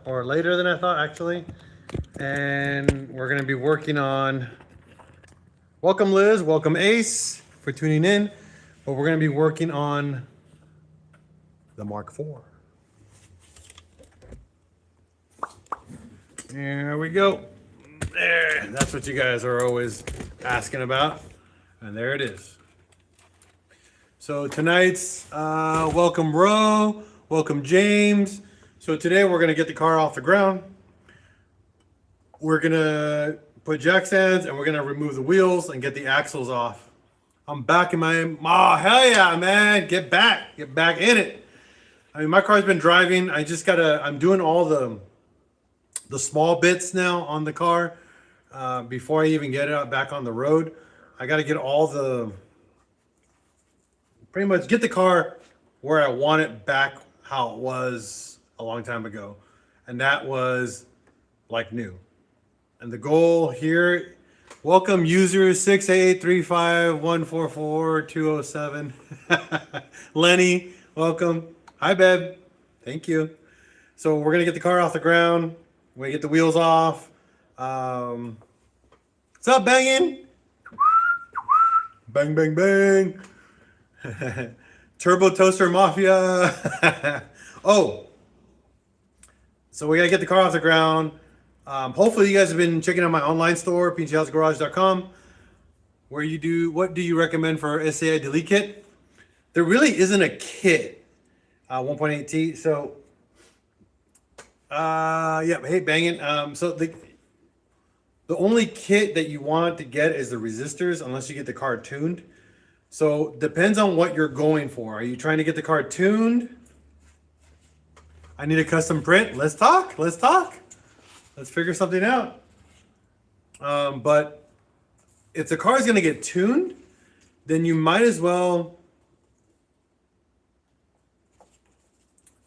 or later than I thought, actually. And we're going to be working on. Welcome, Liz. Welcome, Ace, for tuning in. But we're going to be working on the Mark IV. There we go. There. That's what you guys are always asking about. And there it is. So tonight's welcome Ro, welcome James. So today we're going to get the car off the ground. We're going to put jack stands and we're going to remove the wheels and get the axles off. I'm back in my, oh, hell yeah, man. Get back in it. I mean, my car's been driving. I'm doing all the small bits now on the car before I even get it out back on the road. I got to get pretty much get the car where I want it back how it was a long time ago. And that was like new. And the goal here, welcome user 68835144207. Lenny, welcome. Hi, Beb. Thank you. So we're going to get the car off the ground. We're going to get the wheels off. What's up, banging? Bang, bang, bang. Turbo Toaster Mafia. Oh. So we got to get the car off the ground. Hopefully you guys have been checking out my online store, PincheAlsGarage.com, where what do you recommend for SAI delete kit? There really isn't a kit. 1.8T. So, yeah, hey, banging. So the only kit that you want to get is the resistors, unless you get the car tuned. So depends on what you're going for. Are you trying to get the car tuned? I need a custom print. Let's talk. Let's figure something out. But if the car is going to get tuned, then you might as well.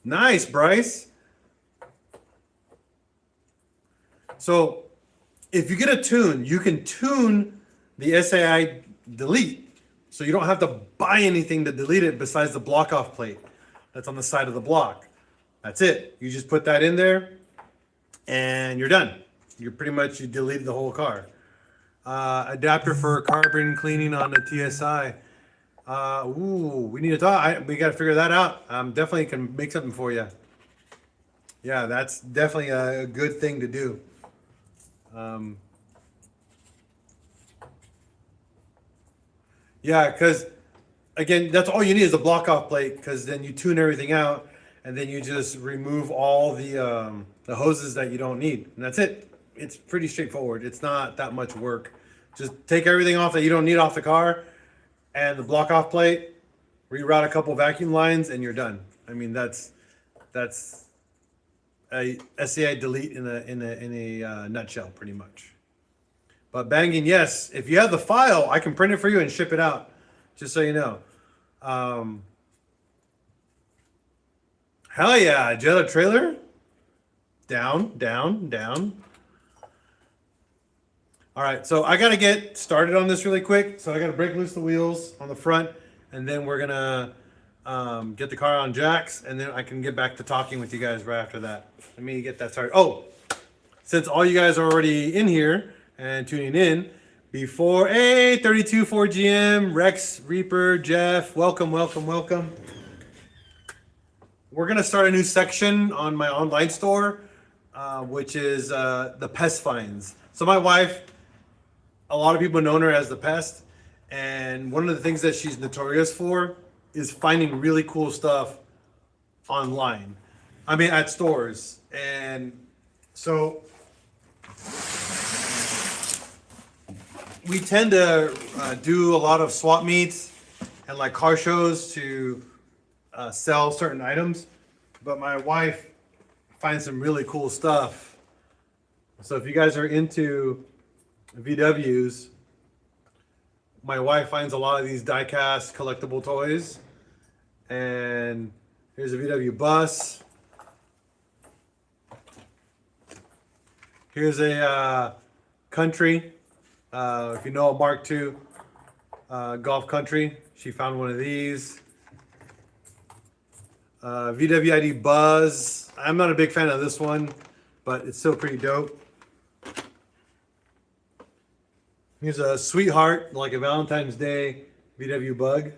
Nice, Bryce. So if you get a tune, you can tune the SAI delete. So you don't have to buy anything to delete it besides the block off plate that's on the side of the block. That's it. You just put that in there and you're done. You deleted the whole car. Adapter for carbon cleaning on the TSI. We need to talk. We got to figure that out. Definitely can make something for you. Yeah, that's definitely a good thing to do. Yeah, because again, that's all you need is a block off plate, because then you tune everything out and then you just remove all the hoses that you don't need. And that's it. It's pretty straightforward. It's not that much work. Just take everything off that you don't need off the car and the block off plate, reroute a couple vacuum lines, and you're done. I mean, that's a SCI delete in a nutshell, pretty much. But banging, yes. If you have the file, I can print it for you and ship it out, just so you know. Hell yeah, Jetta trailer. Down. All right, so I got to get started on this really quick. So I got to break loose the wheels on the front, and then we're going to get the car on jacks, and then I can get back to talking with you guys right after that. Let me get that started. Oh, since all you guys are already in here and tuning in, before, hey, 32 4GM, Rex, Reaper, Jeff, welcome. We're going to start a new section on my online store, which is the pest finds. So my wife, a lot of people know her as the pest, and one of the things that she's notorious for is finding really cool stuff online. I mean, at stores. And so we tend to do a lot of swap meets and like car shows to sell certain items. But my wife finds some really cool stuff. So if you guys are into VWs, my wife finds a lot of these Diecast collectible toys. And here's a VW bus. Here's a country. If you know a Mark II Golf Country, she found one of these. VWID Buzz. I'm not a big fan of this one, but it's still pretty dope. Here's a Sweetheart, like a Valentine's Day VW Bug.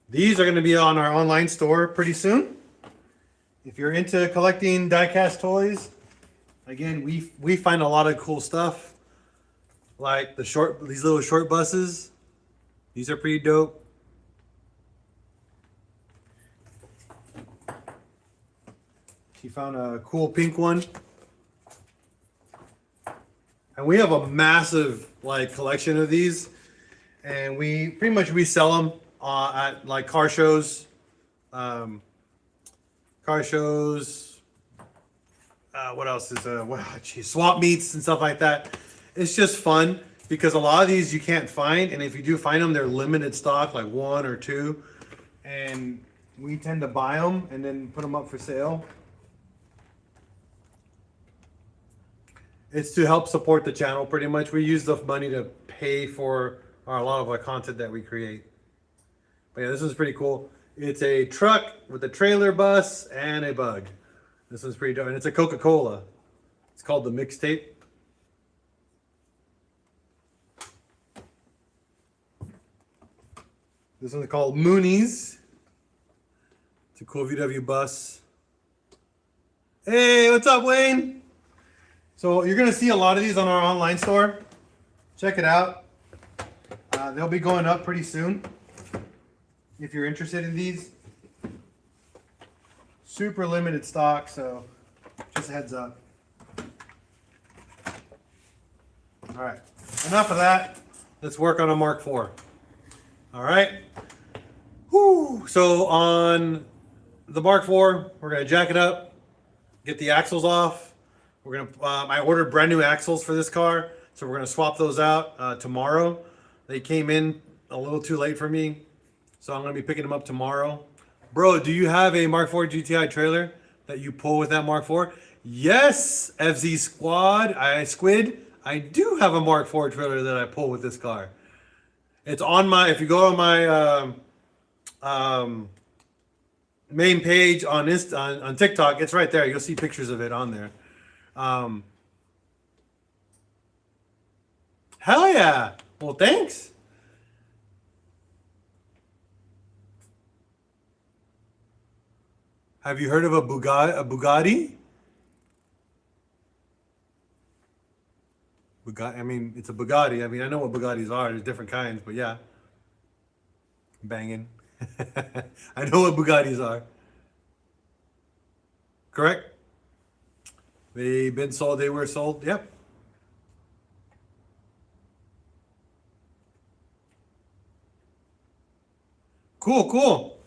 These are going to be on our online store pretty soon. If you're into collecting diecast toys, again, we find a lot of cool stuff, like these little short buses. These are pretty dope. She found a cool pink one. And we have a massive collection of these, and we pretty much resell them at like car shows, what else is swap meets and stuff like that. It's just fun because a lot of these you can't find, and if you do find them, they're limited stock, like 1 or 2, and we tend to buy them and then put them up for sale. It's to help support the channel pretty much. We use the money to pay for a lot of our content that we create. But yeah, this one's pretty cool. It's a truck with a trailer bus and a bug. This one's pretty dope. And it's a Coca-Cola. It's called the Mixtape. This one's called Moonies. It's a cool VW bus. Hey, what's up, Wayne? So you're going to see a lot of these on our online store. Check it out. They'll be going up pretty soon. If you're interested in these. Super limited stock, so just a heads up. All right, enough of that. Let's work on a Mark IV. All right. Whew. So on the Mark IV, we're going to jack it up, get the axles off. We're gonna. I ordered brand new axles for this car, so we're gonna swap those out tomorrow. They came in a little too late for me, so I'm gonna be picking them up tomorrow. Bro, do you have a Mark IV GTI trailer that you pull with that Mark IV? Yes, FZ Squid. I do have a Mark IV trailer that I pull with this car. It's on my. If you go on my main page on TikTok, it's right there. You'll see pictures of it on there. Hell yeah. Well, thanks. Have you heard of a Bugatti? Bugatti, I mean, it's a Bugatti. I mean, I know what Bugattis are. There's different kinds, but yeah. Banging. I know what Bugattis are. Correct? They've been sold. They were sold. Yep. Cool.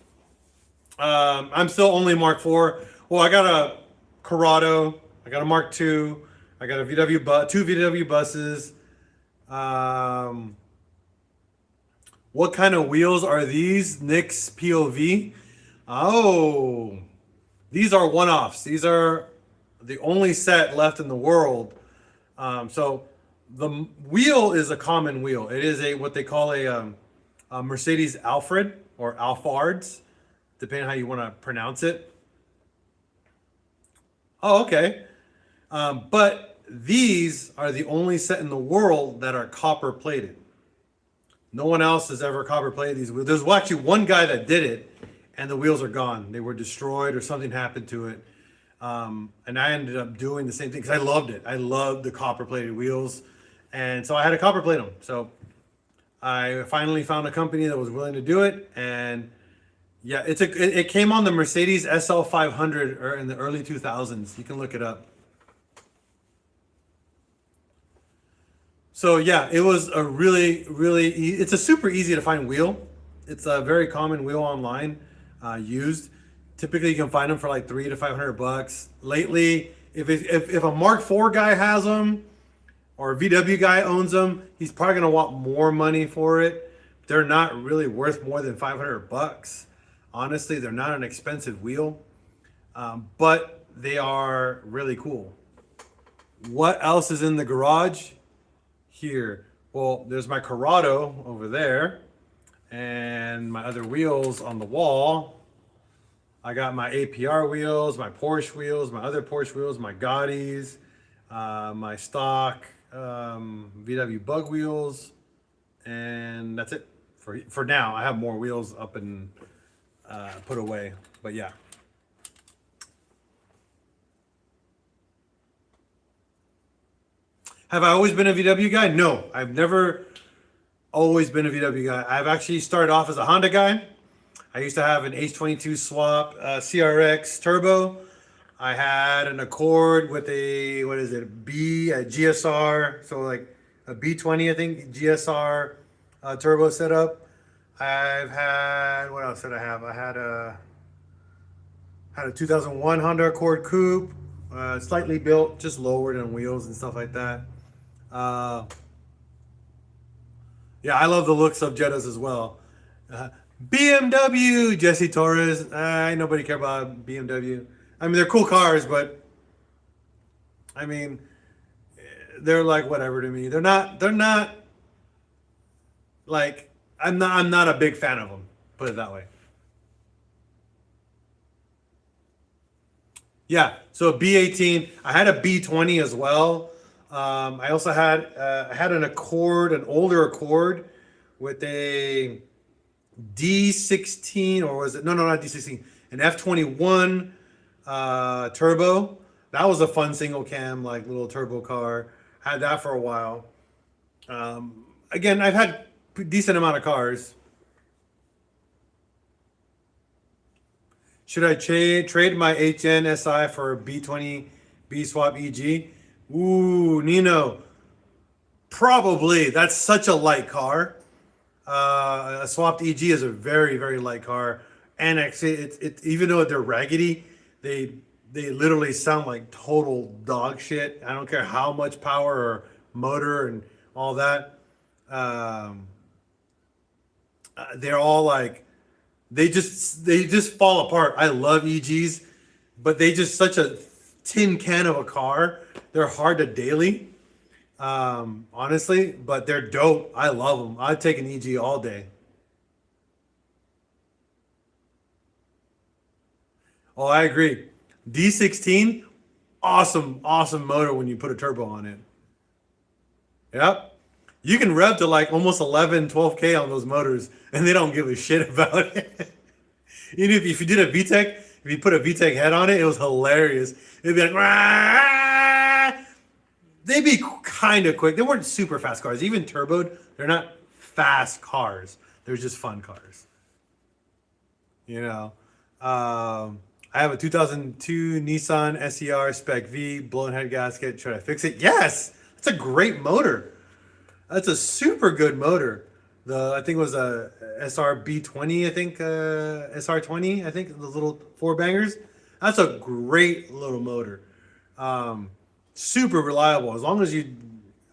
I'm still only Mark IV. Well, I got a Corrado. I got a Mark II. I got a two VW buses. What kind of wheels are these? Nick's POV. Oh, these are one-offs. These are the only set left in the world. So the wheel is a common wheel. It is what they call a Mercedes Alfred or Alfards, depending on how you want to pronounce it. Oh, okay. But these are the only set in the world that are copper plated. No one else has ever copper plated these wheels. There's actually one guy that did it, and the wheels are gone. They were destroyed or something happened to it. And I ended up doing the same thing because I loved it. I loved the copper plated wheels. And so I had to copper plate them. So I finally found a company that was willing to do it. And yeah, it came on the Mercedes SL 500 or in the early 2000s. You can look it up. So yeah, it was a it's a super easy to find wheel. It's a very common wheel online used. Typically, you can find them for like $300 to $500. Lately, if a Mark IV guy has them or a VW guy owns them, he's probably gonna want more money for it. They're not really worth more than $500. Honestly, they're not an expensive wheel, but they are really cool. What else is in the garage? Here, well, there's my Corrado over there, And my other wheels on the wall, I got my APR wheels, my Porsche wheels, my other Porsche wheels, my Gaudis, my stock VW Bug wheels, and that's it for now. I have more wheels up and put away, but yeah. Have I always been a VW guy? No, I've never always been a VW guy. I've actually started off as a Honda guy. I used to have an H22 swap CRX turbo. I had an Accord with a, what is it, a GSR, so like a B20, I think, GSR turbo setup. I've had, what else did I have? I had a 2001 Honda Accord Coupe, slightly built, just lowered on wheels and stuff like that. Yeah, I love the looks of Jettas as well. BMW, Jesse Torres. Nobody care about BMW. I mean, they're cool cars, but I mean, they're like whatever to me. They're not like I'm not a big fan of them. Put it that way. Yeah. So B18. I had a B20 as well. I also had I had an Accord, an older Accord, with a D16, or was it? No, not D16. An F21 turbo. That was a fun single cam, like little turbo car. Had that for a while. Again, I've had a decent amount of cars. Should I trade my HNSI for a B20 B swap EG? Ooh, Nino. Probably. That's such a light car. A swapped EG is a very, very light car, and actually, it even though they're raggedy, they literally sound like total dog shit. I don't care how much power or motor and all that. They're all like they just fall apart. I love EGs, but they just such a tin can of a car. They're hard to daily. Honestly, but they're dope. I love them. I'd take an EG all day. Oh, I agree. D16, awesome motor when you put a turbo on it. Yep. You can rev to like almost 11, 12K on those motors, and they don't give a shit about it. Even if you did a VTEC, if you put a VTEC head on it, it was hilarious. It'd be like, rah! They'd be kind of quick. They weren't super fast cars. Even turboed, they're not fast cars. They're just fun cars. You know, I have a 2002 Nissan SER Spec V, blown head gasket. Should I fix it? Yes, it's a great motor. That's a super good motor. I think it was a SRB20. I think SR20. I think the little four bangers. That's a great little motor. Super reliable. As long as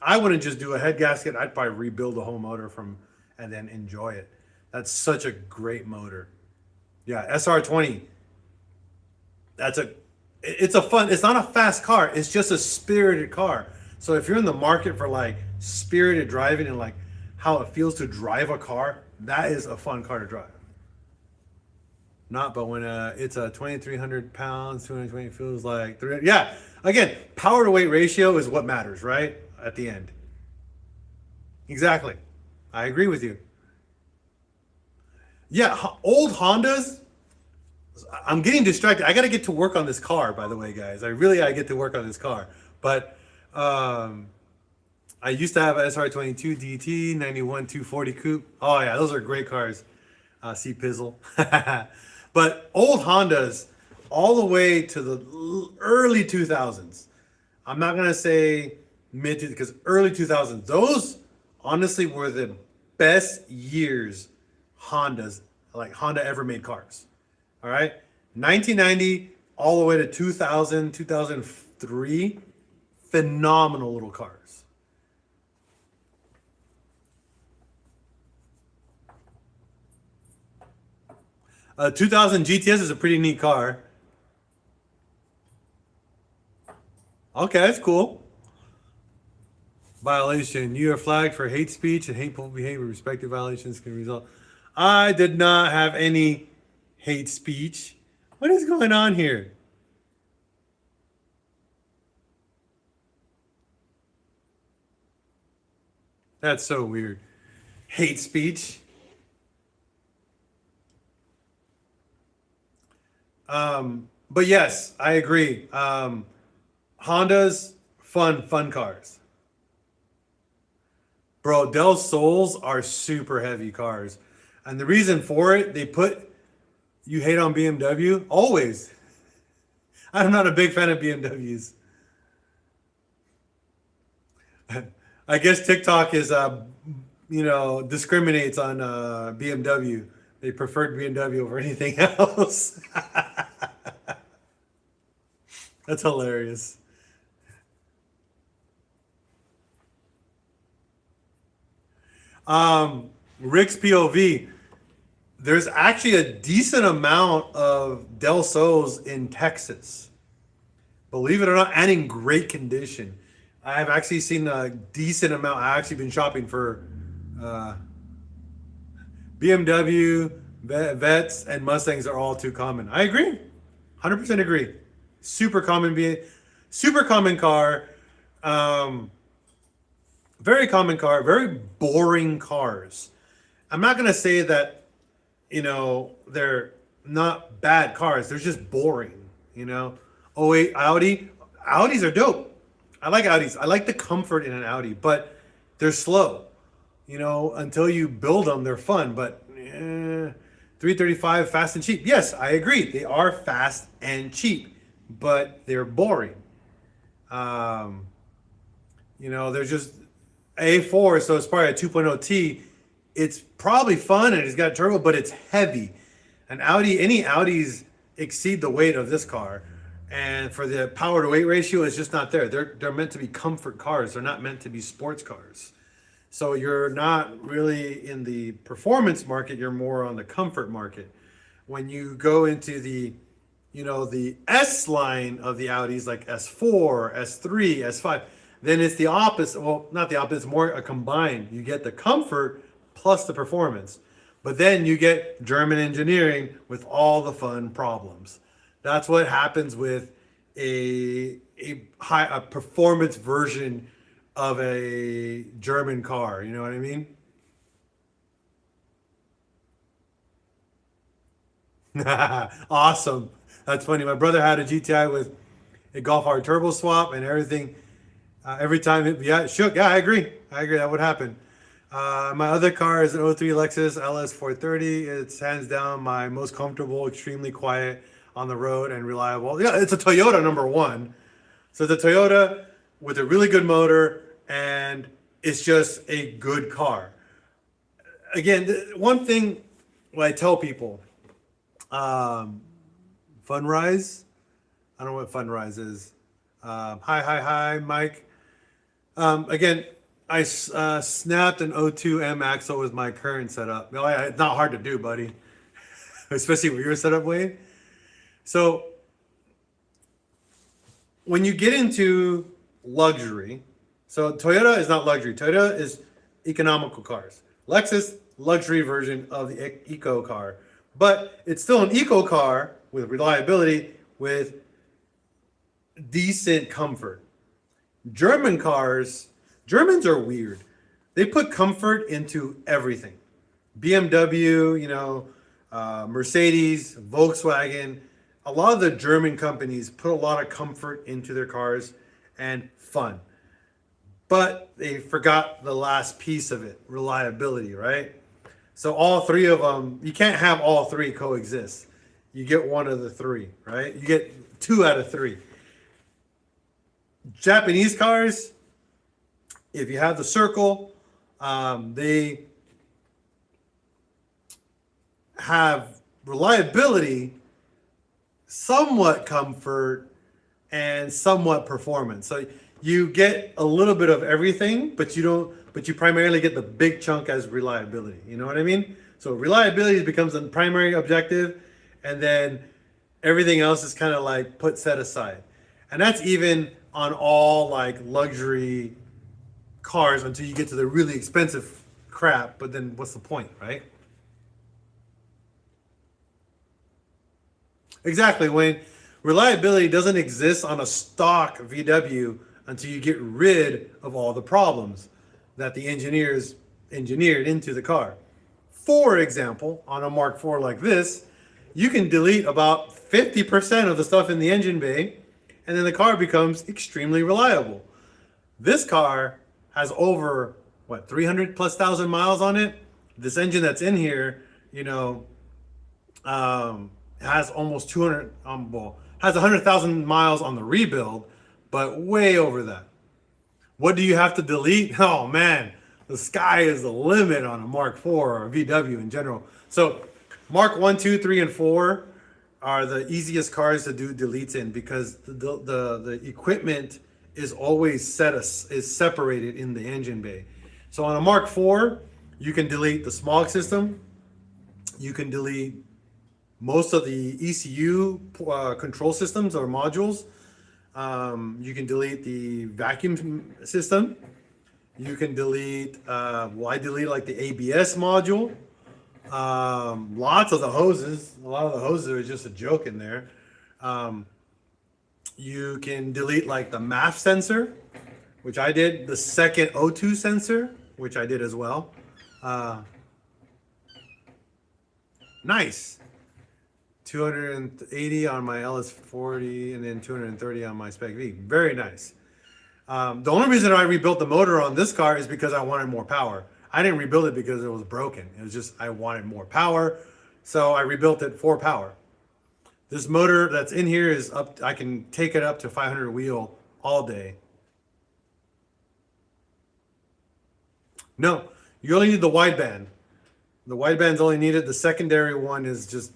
I wouldn't just do a head gasket. I'd probably rebuild the whole motor and then enjoy it. That's such a great motor. Yeah, SR20. It's not a fast car. It's just a spirited car. So if you're in the market for like spirited driving and like how it feels to drive a car, that is a fun car to drive. But when it's a 2,300 pounds, 220 feels like 300. Yeah, again, power to weight ratio is what matters, right? At the end. Exactly. I agree with you. Yeah, old Hondas. I'm getting distracted. I got to get to work on this car, by the way, guys. I get to work on this car. But I used to have a SR22 DT, 91 240 coupe. Oh, yeah, those are great cars. See Pizzle. But old Hondas, all the way to the early 2000s. I'm not going to say mid, because early 2000s, those honestly were the best years Honda ever made cars. All right. 1990 all the way to 2000, 2003. Phenomenal little cars. A 2000 GTS is a pretty neat car. Okay, that's cool. Violation. You are flagged for hate speech and hateful behavior. Respective violations can result. I did not have any hate speech. What is going on here? That's so weird. Hate speech. But yes, I agree. Hondas, fun cars. Bro, Del Sols are super heavy cars. And the reason for it, they put you hate on BMW? Always. I'm not a big fan of BMWs. I guess TikTok is discriminates on BMW. They preferred BMW over anything else. That's hilarious. Rick's POV. There's actually a decent amount of Del Sols in Texas. Believe it or not, and in great condition. I've actually seen a decent amount. I've actually been shopping for uh, BMW, Vets, and Mustangs are all too common. I agree. 100% agree. Super common, super common car. Um, Very common car, very boring cars. I'm not going to say that, they're not bad cars. They're just boring, you know? Oh, wait, Audi. Audis are dope. I like Audis. I like the comfort in an Audi, but they're slow. Until you build them, they're fun, but 335 fast and cheap. Yes, I agree. They are fast and cheap, but they're boring. They're just A4, so it's probably a 2.0T. It's probably fun and it's got turbo, but it's heavy. Any Audis exceed the weight of this car. And for the power to weight ratio, it's just not there. They're meant to be comfort cars. They're not meant to be sports cars. So you're not really in the performance market. You're more on the comfort market. When you go into the S line of the Audis, like S4, S3, S5, then it's the opposite. Well, not the opposite. It's more a combined. You get the comfort plus the performance. But then you get German engineering with all the fun problems. That's what happens with a performance version of a German car. You know what I mean? Awesome. That's funny. My brother had a GTI with a Golf R turbo swap and everything. Every time, it shook. Yeah, I agree. That would happen. My other car is an '03 Lexus LS 430. It's hands down my most comfortable, extremely quiet on the road and reliable. Yeah, it's a Toyota number one. So the Toyota with a really good motor, and it's just a good car. Again, one thing I tell people, Funrise. I don't know what Funrise is. Hi, Mike. Again, I snapped an O2M axle with my current setup. It's not hard to do, buddy, especially with your setup, Wade. So when you get into luxury, so Toyota is not luxury. Toyota is economical cars. Lexus, luxury version of the eco car. But it's still an eco car with reliability, with decent comfort. Germans are weird. They put comfort into everything. BMW, Mercedes, Volkswagen. A lot of the German companies put a lot of comfort into their cars and fun. But they forgot the last piece of it, reliability, right? So all three of them, you can't have all three coexist. You get one of the three, right? You get 2 out of 3. Japanese cars, if you have the circle, they have reliability, somewhat comfort, and somewhat performance. So you get a little bit of everything, but you primarily get the big chunk as reliability. You know what I mean? So reliability becomes the primary objective, and then everything else is kind of like set aside. And that's even on all like luxury cars until you get to the really expensive crap. But then what's the point, right? Exactly. When reliability doesn't exist on a stock VW until you get rid of all the problems that the engineers engineered into the car. For example, on a Mark IV like this, you can delete about 50% of the stuff in the engine bay, and then the car becomes extremely reliable. This car has over, what, 300 plus thousand miles on it. This engine that's in here, has almost 200, has 100,000 miles on the rebuild, but way over that. What do you have to delete? Oh man, the sky is the limit on a Mark IV or a VW in general. So Mark 1, 2, 3, and 4 are the easiest cars to do deletes in because the equipment is always separated in the engine bay. So on a Mark IV, you can delete the smog system. You can delete most of the ECU control systems or modules. You can delete the vacuum system. You can delete, I delete like the ABS module. Lots of the hoses. A lot of the hoses are just a joke in there. You can delete like the MAF sensor, which I did. The second O2 sensor, which I did as well. Nice. 280 on my LS40 and then 230 on my Spec V. Very nice. The only reason I rebuilt the motor on this car is because I wanted more power. I didn't rebuild it because it was broken. It was just I wanted more power, so I rebuilt it for power. This motor that's in here is up. I can take it up to 500 wheel all day. No, you only need the wideband. The wideband's only needed. The secondary one is just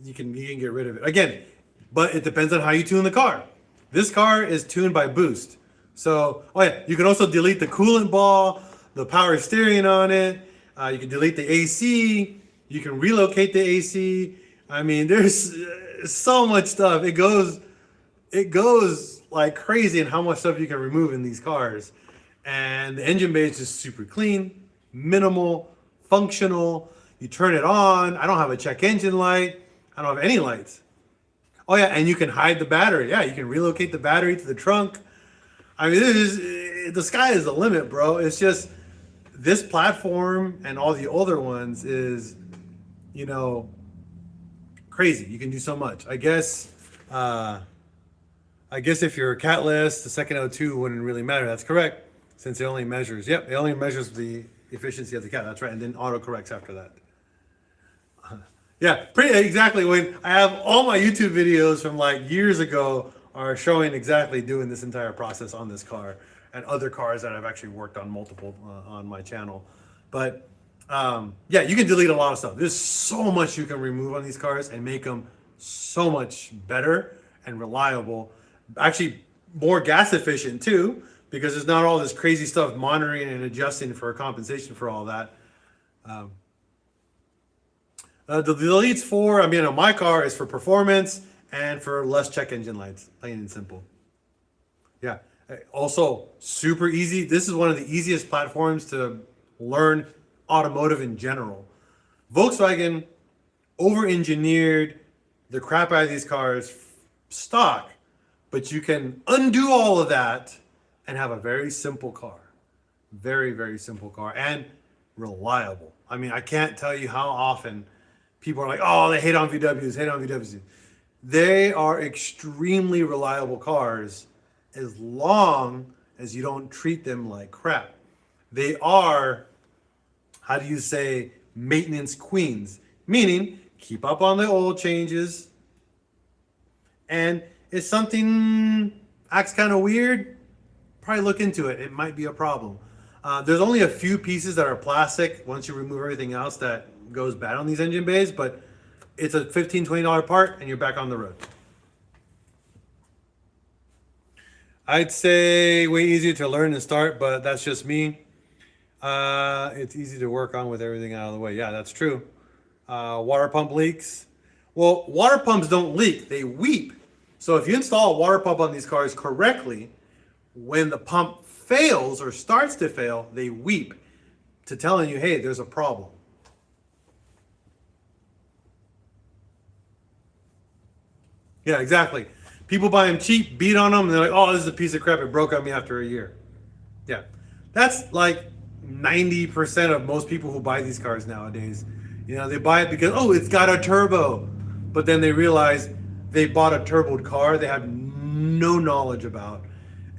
you can get rid of it again, but it depends on how you tune the car. This car is tuned by boost. So, oh yeah, you can also delete the coolant ball, the power steering on it. You can delete the AC. You can relocate the AC. I mean, there's so much stuff. It goes like crazy in how much stuff you can remove in these cars. And the engine bay is just super clean, minimal, functional. You turn it on. I don't have a check engine light. I don't have any lights. Oh yeah, and you can hide the battery. Yeah, you can relocate the battery to the trunk. I mean, the sky is the limit, bro. It's just this platform and all the older ones is, crazy. You can do so much. I guess if you're catless, the second O2 wouldn't really matter. That's correct, since it only measures. Yep, it only measures the efficiency of the cat. That's right, and then auto corrects after that. Yeah, pretty exactly. When I have all my YouTube videos from like years ago are showing exactly doing this entire process on this car and other cars that I've actually worked on multiple on my channel. But yeah, you can delete a lot of stuff. There's so much you can remove on these cars and make them so much better and reliable. Actually, more gas efficient too, because there's not all this crazy stuff monitoring and adjusting for compensation for all that. The deletes on my car is for performance and for less check engine lights, plain and simple. Yeah. Also, super easy. This is one of the easiest platforms to learn automotive in general. Volkswagen over-engineered the crap out of these cars stock, but you can undo all of that and have a very simple car. Very, very simple car and reliable. I mean, I can't tell you how often people are like, oh, they hate on VWs. They are extremely reliable cars as long as you don't treat them like crap. They are, how do you say, maintenance queens, meaning keep up on the oil changes. And if something acts kind of weird, probably look into it. It might be a problem. There's only a few pieces that are plastic once you remove everything else that goes bad on these engine bays, but it's a $15, $20 part and you're back on the road. I'd say way easier to learn and start, but that's just me. It's easy to work on with everything out of the way. Yeah, that's true. Water pump leaks. Well, water pumps don't leak, they weep. So if you install a water pump on these cars correctly, when the pump fails or starts to fail, they weep to telling you, hey, there's a problem. Yeah, exactly. People buy them cheap, beat on them, and they're like, "Oh, this is a piece of crap. It broke on me after a year." Yeah, that's like 90% of most people who buy these cars nowadays. You know, they buy it because it's got a turbo, but then they realize they bought a turboed car they have no knowledge about,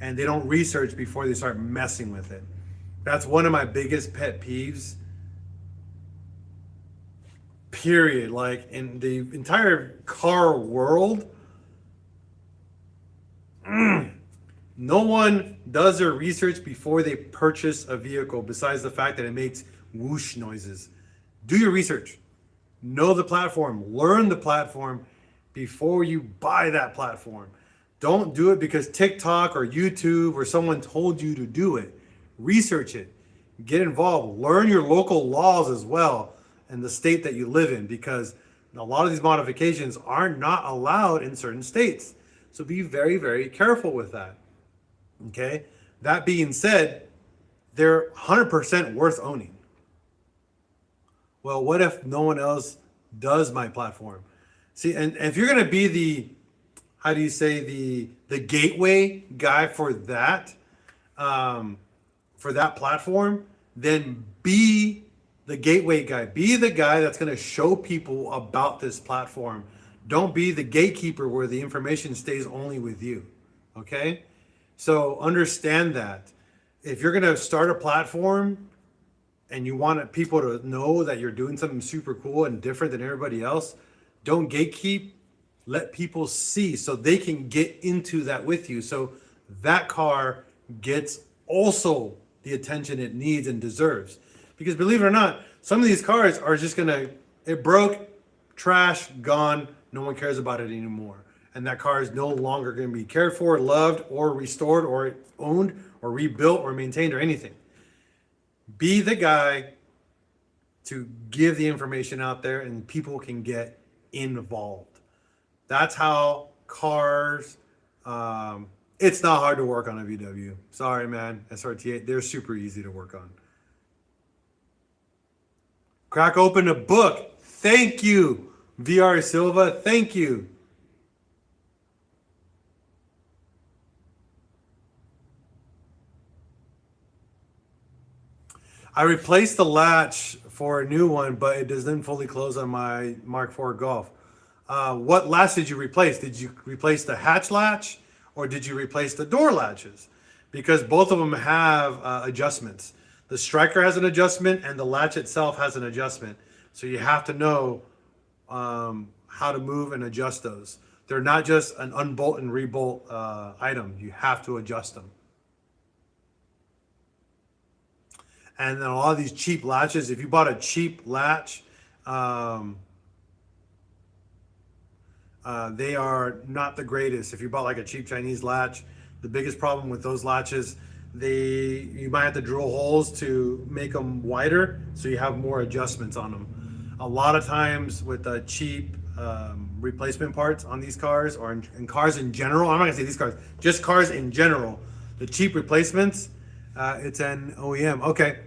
and they don't research before they start messing with it. That's one of my biggest pet peeves. Period. Like in the entire car world, no one does their research before they purchase a vehicle, besides the fact that it makes whoosh noises. Do your research. Know the platform. Learn the platform before you buy that platform. Don't do it because TikTok or YouTube or someone told you to do it. Research it. Get involved. Learn your local laws as well and the state that you live in, because a lot of these modifications are not allowed in certain states. So be very, very careful with that. Okay. That being said, they're 100% worth owning. Well, what if no one else does my platform? See, and if you're going to be the, how do you say, the gateway guy for that platform, then be the gateway guy. Be the guy that's going to show people about this platform. Don't be the gatekeeper where the information stays only with you. Okay? So understand that. If you're going to start a platform and you want people to know that you're doing something super cool and different than everybody else, don't gatekeep. Let people see so they can get into that with you. So that car gets also the attention it needs and deserves. Because believe it or not, some of these cars are just it broke, trash, gone. No one cares about it anymore. And that car is no longer going to be cared for, loved, or restored, or owned, or rebuilt, or maintained, or anything. Be the guy to give the information out there and people can get involved. That's how cars, it's not hard to work on a VW. Sorry, man. SRT8, they're super easy to work on. Crack open a book. Thank you, VR Silva. Thank you. I replaced the latch for a new one, but it doesn't fully close on my Mark IV Golf. What latch did you replace? Did you replace the hatch latch or did you replace the door latches? Because both of them have adjustments. The striker has an adjustment and the latch itself has an adjustment. So you have to know how to move and adjust those. They're not just an unbolt and rebolt item. You have to adjust them. And then a lot of these cheap latches, if you bought a cheap latch, they are not the greatest. If you bought like a cheap Chinese latch, the biggest problem with those latches, you might have to drill holes to make them wider so you have more adjustments on them. A lot of times with the cheap replacement parts on these cars or in cars in general, I'm not gonna say these cars, just cars in general, the cheap replacements, it's an OEM. Okay,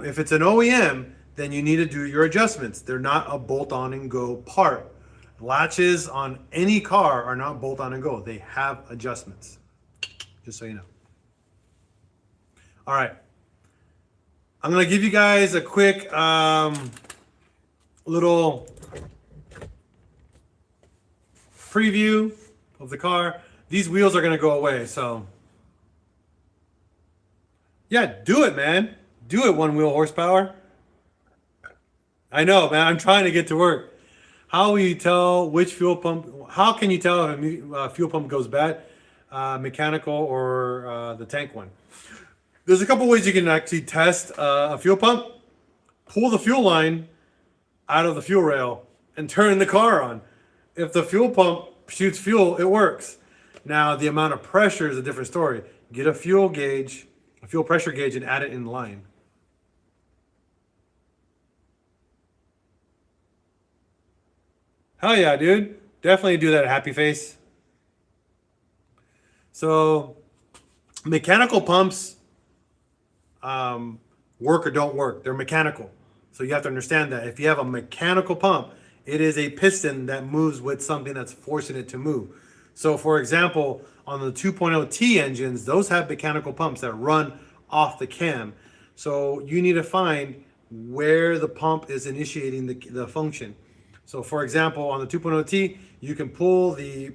if it's an OEM, then you need to do your adjustments. They're not a bolt-on and go part. Latches on any car are not bolt on and go. They have adjustments, just so you know. All right. I'm going to give you guys a quick little preview of the car. These wheels are going to go away, so yeah, do it, man. Do it, one wheel horsepower. I know, man. I'm trying to get to work. How will you tell which fuel pump? How can you tell if a fuel pump goes bad, mechanical or the tank one? There's a couple ways you can actually test a fuel pump. Pull the fuel line out of the fuel rail and turn the car on. If the fuel pump shoots fuel, it works. Now the amount of pressure is a different story. Get a fuel gauge, a fuel pressure gauge, and add it in line. Hell yeah, dude. Definitely do that at Happy Face. So, mechanical pumps work or don't work. They're mechanical. So you have to understand that. If you have a mechanical pump, It is a piston that moves with something that's forcing it to move. So for example, on the 2.0T engines, those have mechanical pumps that run off the cam. So you need to find where the pump is initiating the function. So for example, on the 2.0T, you can pull the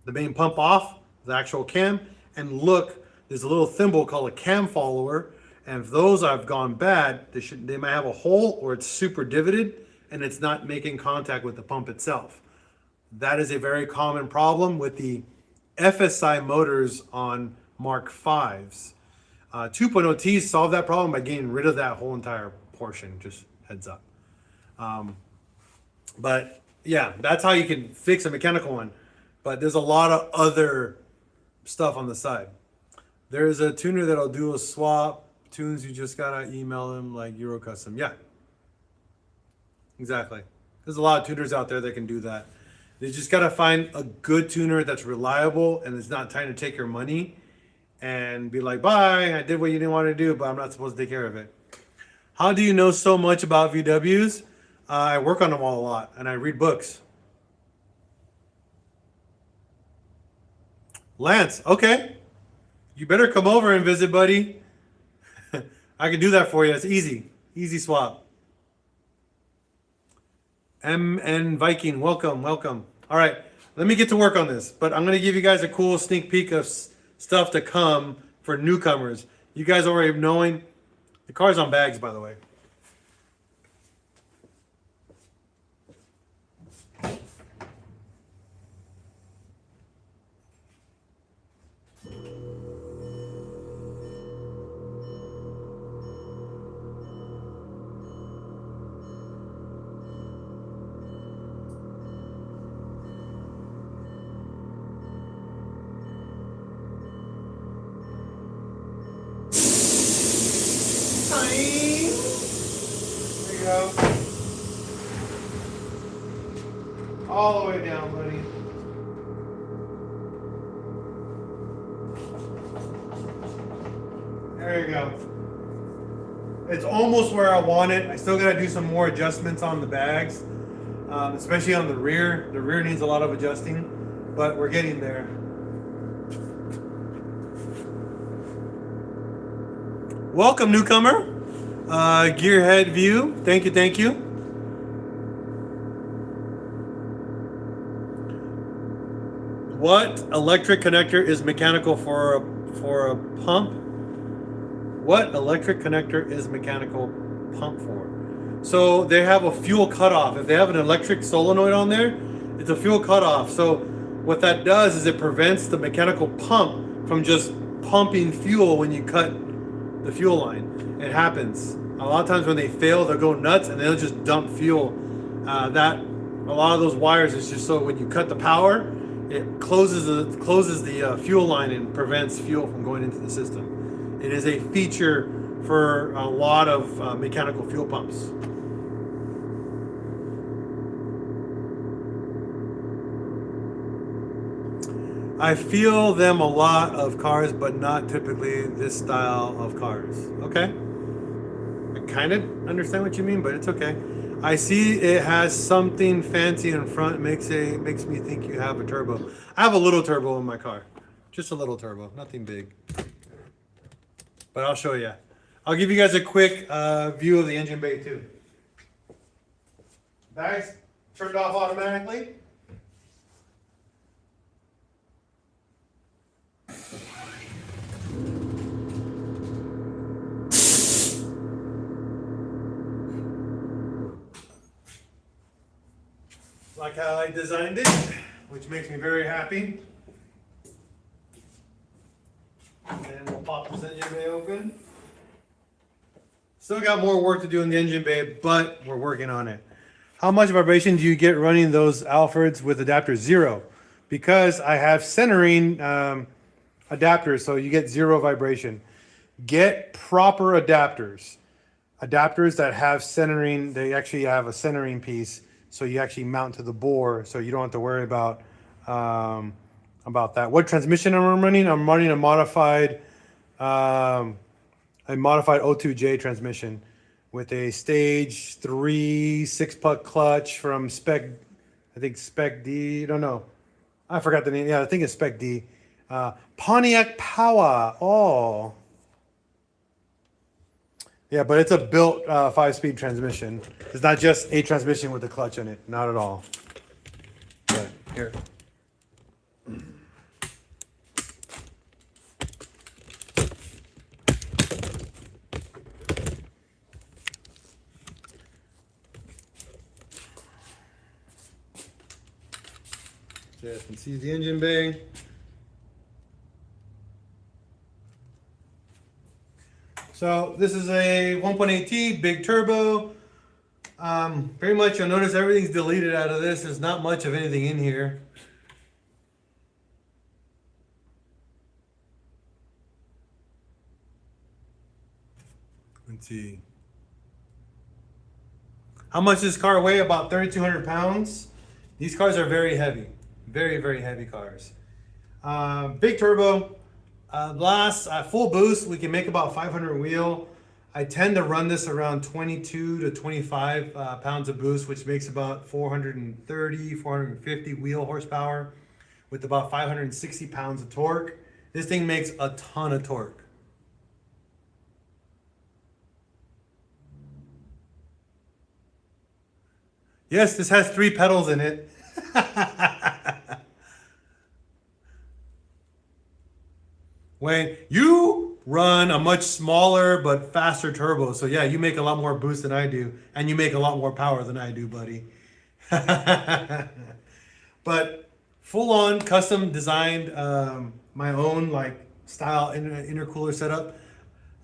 main pump off the actual cam and look, there's a little thimble called a cam follower. And if those have gone bad, they might have a hole or it's super divoted and it's not making contact with the pump itself. That is a very common problem with the FSI motors on Mark V's. 2.0Ts solve that problem by getting rid of that whole entire portion, just heads up. But yeah, that's how you can fix a mechanical one. But there's a lot of other stuff on the side. There's a tuner that'll do a swap. Tunes, you just gotta email them like Euro Custom. Yeah, exactly. There's a lot of tuners out there that can do that. You just gotta find a good tuner that's reliable and is not trying to take your money and be like, bye, I did what you didn't want to do, but I'm not supposed to take care of it. How do you know so much about VWs? I work on them all a lot and I read books. Lance, okay. You better come over and visit, buddy. I can do that for you. It's easy. Easy swap. MN Viking, welcome, welcome. All right, let me get to work on this. But I'm going to give you guys a cool sneak peek of stuff to come for newcomers. You guys already knowing. The car's on bags, by the way. There you go. All the way down, buddy. There you go. It's almost where I want it. I still got to do some more adjustments on the bags, especially on the rear. The rear needs a lot of adjusting, but we're getting there. Welcome, newcomer. Gearhead View. Thank you, thank you. What electric connector is mechanical for a pump? What electric connector is mechanical pump for? So they have a fuel cutoff. If they have an electric solenoid on there, it's a fuel cutoff. So what that does is it prevents the mechanical pump from just pumping fuel when you cut the fuel line. It happens. A lot of times when they fail, they'll go nuts and they'll just dump fuel. A lot of those wires is just so when you cut the power, it closes the fuel line and prevents fuel from going into the system. It is a feature for a lot of mechanical fuel pumps. I feel them a lot of cars, but not typically this style of cars. Okay. I kind of understand what you mean, but it's okay. I see it has something fancy in front. Makes me think you have a turbo. I have a little turbo in my car. Just a little turbo, nothing big. But I'll show you. I'll give you guys a quick view of the engine bay too. Bags turned off automatically. Like how I designed it, which makes me very happy. And we'll pop this engine bay open. Still got more work to do in the engine bay, but we're working on it. How much vibration do you get running those Alfords with adapter 0? Because I have centering adapters, so you get 0 vibration. Get proper adapters. Adapters that have centering, they actually have a centering piece, so you actually mount to the bore, so you don't have to worry about that. What transmission am I running? I'm running a modified O2J transmission, with a stage 3 6-puck clutch from Spec, I think Spec D, I don't know. I forgot the name. Yeah, I think it's Spec D. Pontiac Power. Oh. Yeah, but it's a built 5-speed transmission. It's not just a transmission with a clutch in it. Not at all. But here. So you can see the engine bay. So this is a 1.8T big turbo. Pretty much you'll notice everything's deleted out of this. There's not much of anything in here. Let's see. How much does this car weigh? About 3,200 pounds. These cars are very heavy. Very, very heavy cars. Big turbo. Last full boost, we can make about 500 wheel. I tend to run this around 22 to 25 pounds of boost, which makes about 430, 450 wheel horsepower with about 560 pounds of torque. This thing makes a ton of torque. Yes, this has 3 pedals in it. When you run a much smaller but faster turbo, so yeah, you make a lot more boost than I do, and you make a lot more power than I do, buddy. But full on custom designed my own like style intercooler setup.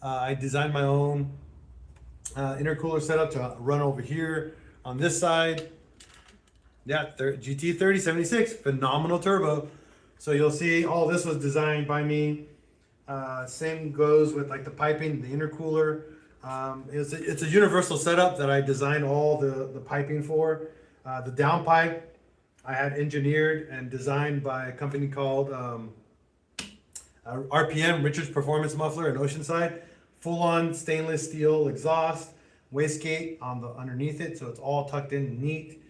I designed my own intercooler setup to run over here on this side. Yeah, GT 3076, phenomenal turbo. So you'll see all this was designed by me. Same goes with like the piping, the intercooler. It's a universal setup that I designed all the piping for. The downpipe I had engineered and designed by a company called RPM, Richards Performance Muffler in Oceanside. Full-on stainless steel exhaust, wastegate on the underneath it, so it's all tucked in neat.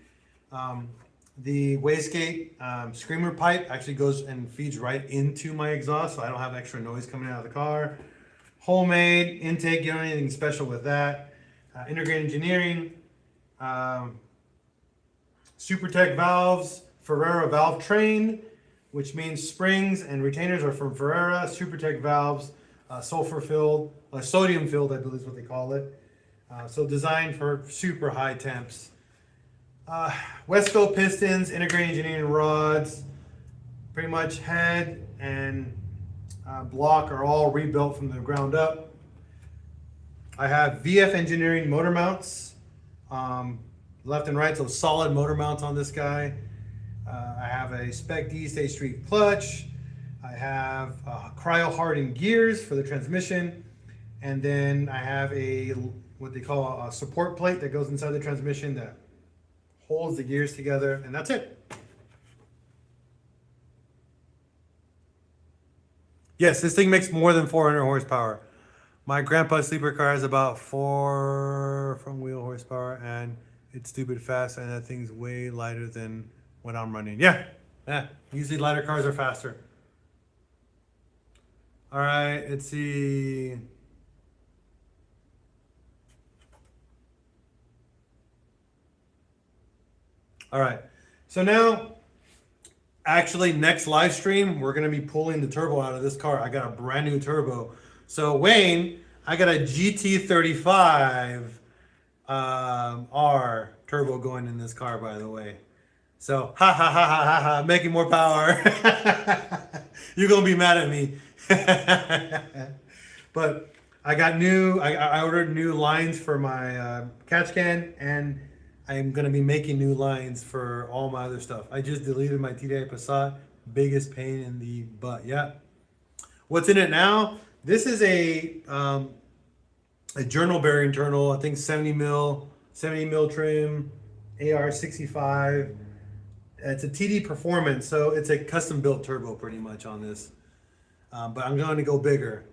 The wastegate screamer pipe actually goes and feeds right into my exhaust, so I don't have extra noise coming out of the car. Homemade intake, you don't need anything special with that. Integrated engineering, SuperTech valves, Ferrera valve train, which means springs and retainers are from Ferrera. SuperTech valves, sulfur filled, sodium filled, I believe is what they call it. So designed for super high temps. Westfield pistons, integrated engineering rods, pretty much head and block are all rebuilt from the ground up. I have VF engineering motor mounts, left and right, so solid motor mounts on this guy. I have a Spec D stage 3 clutch. I have cryo hardened gears for the transmission, and then I have a what they call a support plate that goes inside the transmission that holds the gears together, and that's it. Yes, this thing makes more than 400 horsepower. My grandpa's sleeper car has about 4 front wheel horsepower, and it's stupid fast, and that thing's way lighter than what I'm running. Yeah, usually lighter cars are faster. All right, let's see. All right, so now, actually next live stream, we're gonna be pulling the turbo out of this car. I got a brand new turbo. So Wayne, I got a GT35 R turbo going in this car, by the way. So, making more power. You're gonna be mad at me. But I got I ordered new lines for my catch can, and I'm gonna be making new lines for all my other stuff. I just deleted my TDI Passat, biggest pain in the butt. Yeah. What's in it now? This is a journal bearing internal. I think 70 mil trim, AR65. It's a TD Performance, so it's a custom built turbo pretty much on this. But I'm going to go bigger.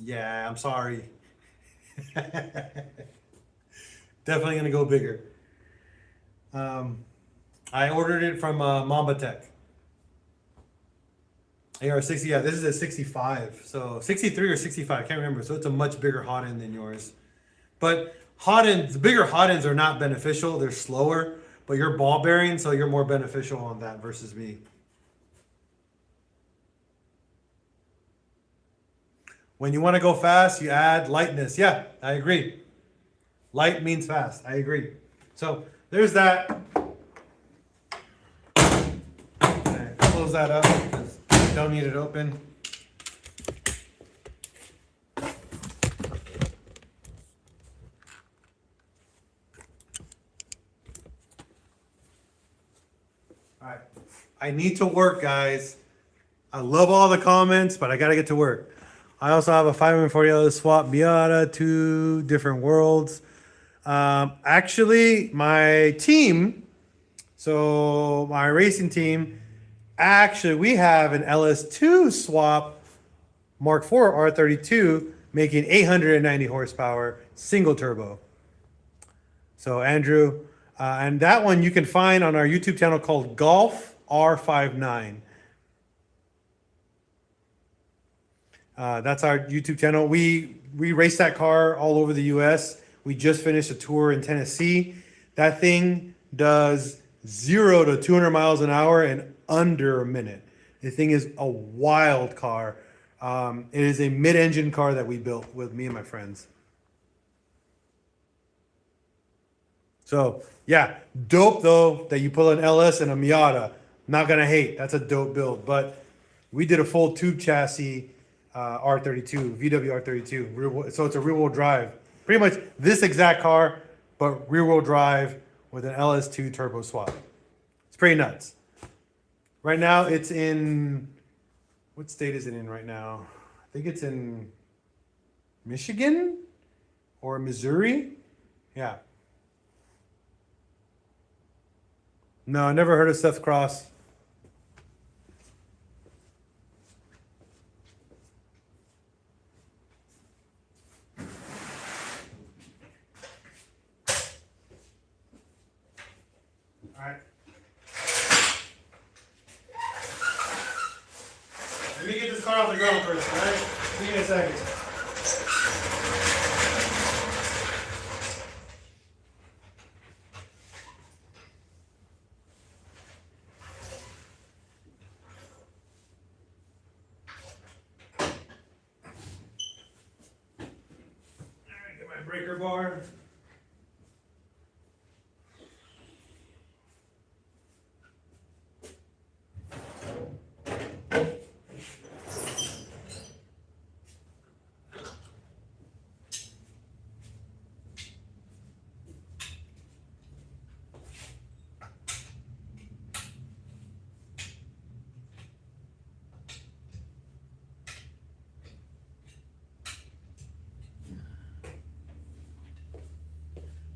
Yeah, I'm sorry. Definitely gonna go bigger. I ordered it from Mamba Tech. AR60, yeah, this is a 65. So 63 or 65, I can't remember. So it's a much bigger hot end than yours. But hot ends, the bigger hot ends are not beneficial. They're slower, but you're ball bearing, so you're more beneficial on that versus me. When you want to go fast, you add lightness. Yeah, I agree. Light means fast. I agree. So there's that. Okay, close that up because you don't need it open. All right. I need to work, guys. I love all the comments, but I got to get to work. I also have a 540 swap Miata, 2 different worlds. Actually, my team, so my racing team, actually, we have an LS2 swap Mark IV R32 making 890 horsepower, single turbo. So Andrew, and that one you can find on our YouTube channel called Golf R59. That's our YouTube channel. We race that car all over the U.S. We just finished a tour in Tennessee. That thing does 0 to 200 miles an hour in under a minute. The thing is a wild car. It is a mid-engine car that we built with me and my friends. So yeah, dope though that you pull an LS and a Miata. Not gonna hate. That's a dope build. But we did a full tube chassis R32, VW R32. So it's a rear-wheel drive. Pretty much this exact car, but rear-wheel drive with an LS2 turbo swap. It's pretty nuts. Right now it's in, what state is it in right now? I think it's in Michigan or Missouri. Yeah. No, I never heard of Seth's Cross. All right. Let me get this car off the ground first, all right? Give me a second. All right, get my breaker bar.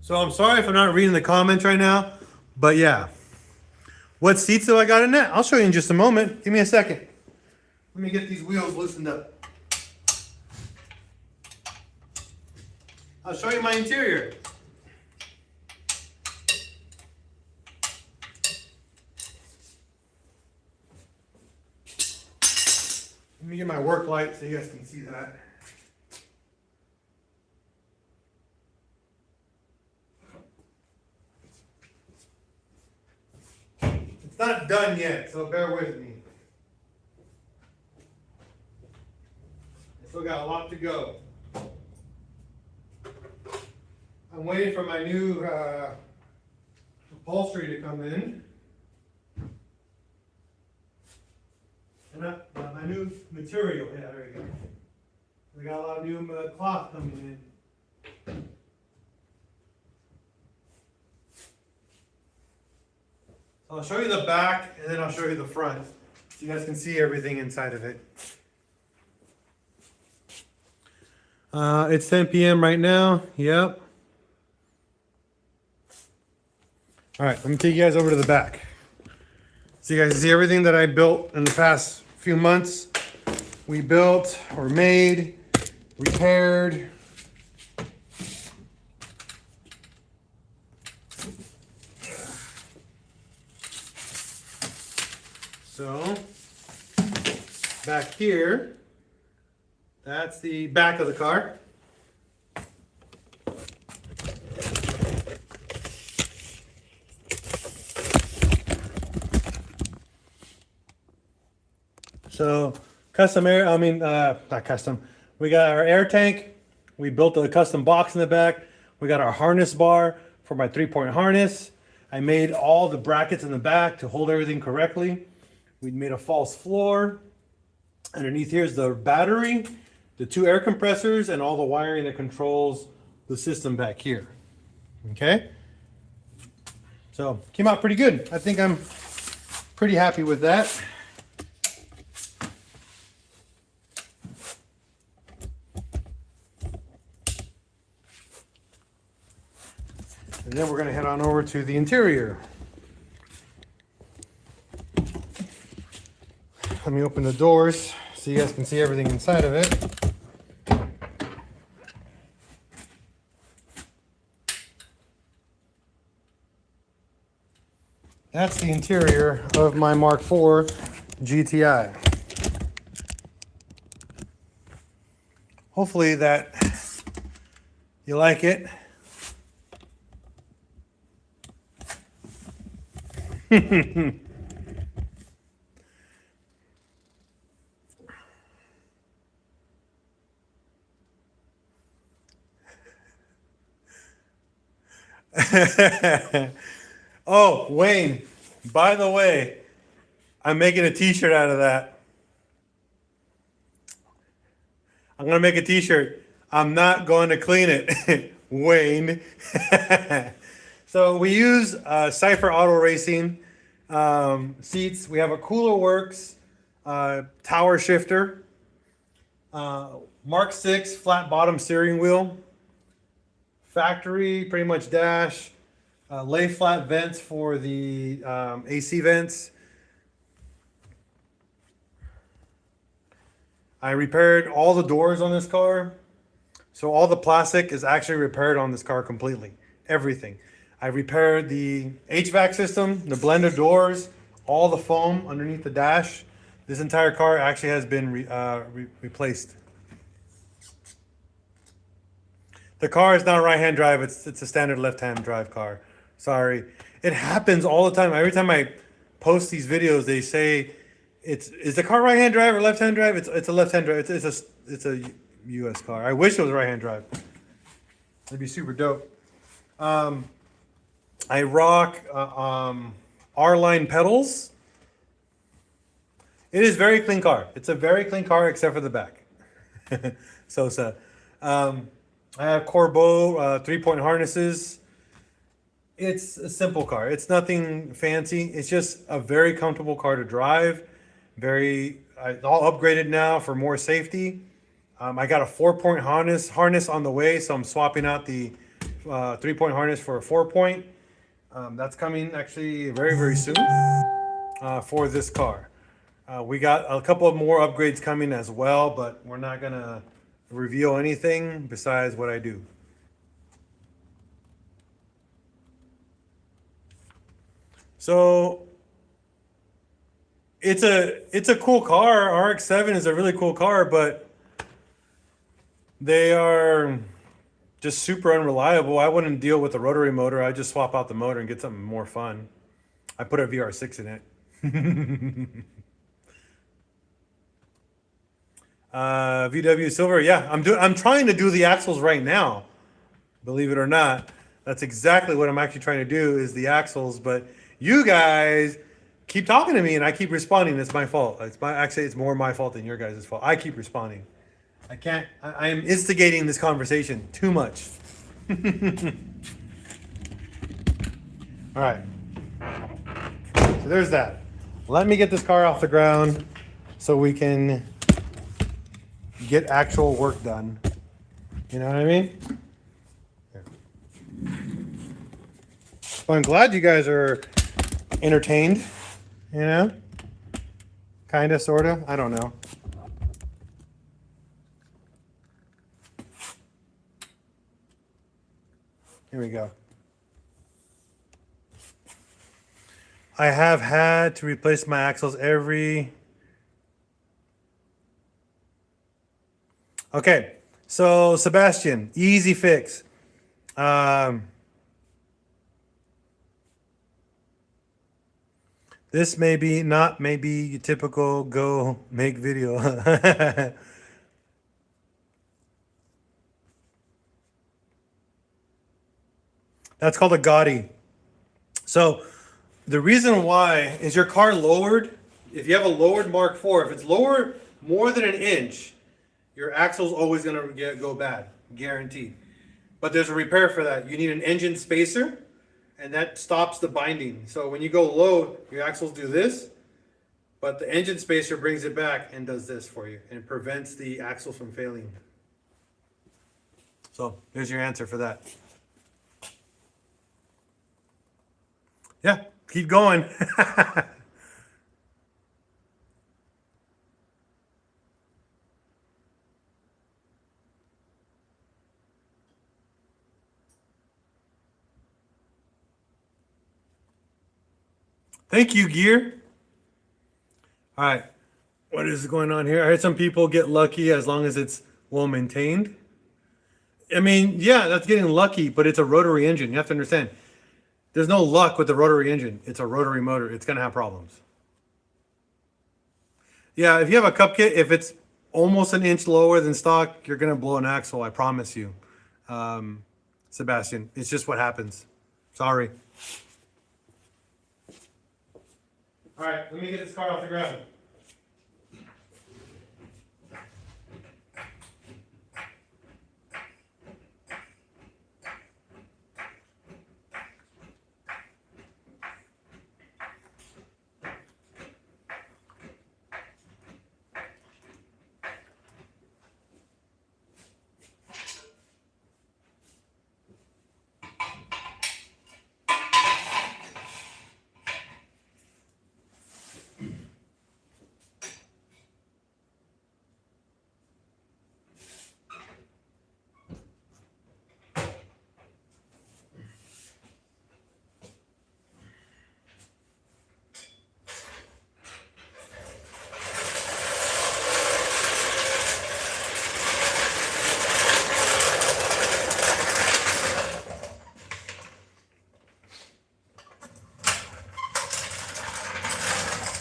So I'm sorry if I'm not reading the comments right now, but yeah. What seats do I got in that? I'll show you in just a moment. Give me a second. Let me get these wheels loosened up. I'll show you my interior. Let me get my work light so you guys can see that. It's not done yet, so bear with me. I still got a lot to go. I'm waiting for my new upholstery to come in. And my new material. Yeah, there you go. We got a lot of new cloth coming in. So I'll show you the back and then I'll show you the front so you guys can see everything inside of it. It's 10 p.m. right now. Yep. All right, let me take you guys over to the back. So you guys see everything that I built in the past few months. We built or made, repaired, So back here, that's the back of the car. So custom air, not custom. We got our air tank. We built a custom box in the back. We got our harness bar for my 3-point harness. I made all the brackets in the back to hold everything correctly. We made a false floor. Underneath here is the battery, the 2 air compressors, and all the wiring that controls the system back here. Okay? So came out pretty good. I think I'm pretty happy with that. And then we're going to head on over to the interior. Let me open the doors so you guys can see everything inside of it. That's the interior of my Mark IV GTI. Hopefully that you like it. Oh, Wayne, by the way, I'm making a t-shirt out of that. I'm going to make a t-shirt. I'm not going to clean it, Wayne. So we use Cypher Auto Racing seats. We have a Cooler Works tower shifter, Mark VI flat bottom steering wheel, factory pretty much dash, lay flat vents for the AC vents. I repaired all the doors on this car. So all the plastic is actually repaired on this car completely. Everything. I repaired the HVAC system, the blender doors, all the foam underneath the dash. This entire car actually has been replaced. The car is not right-hand drive. It's a standard left-hand drive car. Sorry. It happens all the time. Every time I post these videos, they say, is the car right-hand drive or left-hand drive? It's a left-hand drive. It's a US car. I wish it was right-hand drive. It'd be super dope. I rock R-line pedals. It is a very clean car. It's a very clean car except for the back. So sad. I have Corbeau 3-point harnesses. It's a simple car. It's nothing fancy. It's just a very comfortable car to drive. All upgraded now for more safety. I got a 4-point harness on the way, so I'm swapping out the 3-point harness for a 4-point. That's coming actually very, very soon for this car. We got a couple of more upgrades coming as well, but we're not going to reveal anything besides what I do. So it's a cool car. RX-7 is a really cool car, but they are just super unreliable. I wouldn't deal with a rotary motor. I'd just swap out the motor and get something more fun. I put a VR6 in it. VW Silver, yeah. I'm trying to do the axles right now. Believe it or not. That's exactly what I'm actually trying to do is the axles, but you guys keep talking to me and I keep responding. It's my fault. It's more my fault than your guys' fault. I keep responding. I am instigating this conversation too much. All right. So there's that. Let me get this car off the ground so we can get actual work done. You know what I mean? Well, I'm glad you guys are entertained, you know? Kind of, sort of. I don't know. Here we go. I have had to replace my axles every... Okay, so Sebastian, easy fix. This may be not maybe your typical go make video. That's called a Gotti. So the reason why is your car lowered. If you have a lowered Mark IV, if it's lower more than an inch, your axle's always gonna go bad, guaranteed. But there's a repair for that. You need an engine spacer, and that stops the binding. So when you go low, your axles do this, but the engine spacer brings it back and does this for you, and prevents the axles from failing. So there's your answer for that. Yeah, keep going. Thank you, Gear. All right, what is going on here? I heard some people get lucky as long as it's well maintained. I mean, yeah, that's getting lucky, but it's a rotary engine. You have to understand. There's no luck with the rotary engine. It's a rotary motor. It's going to have problems. Yeah, if you have a cup kit, if it's almost an inch lower than stock, you're going to blow an axle. I promise you, Sebastian. It's just what happens. Sorry. All right, let me get this car off the ground.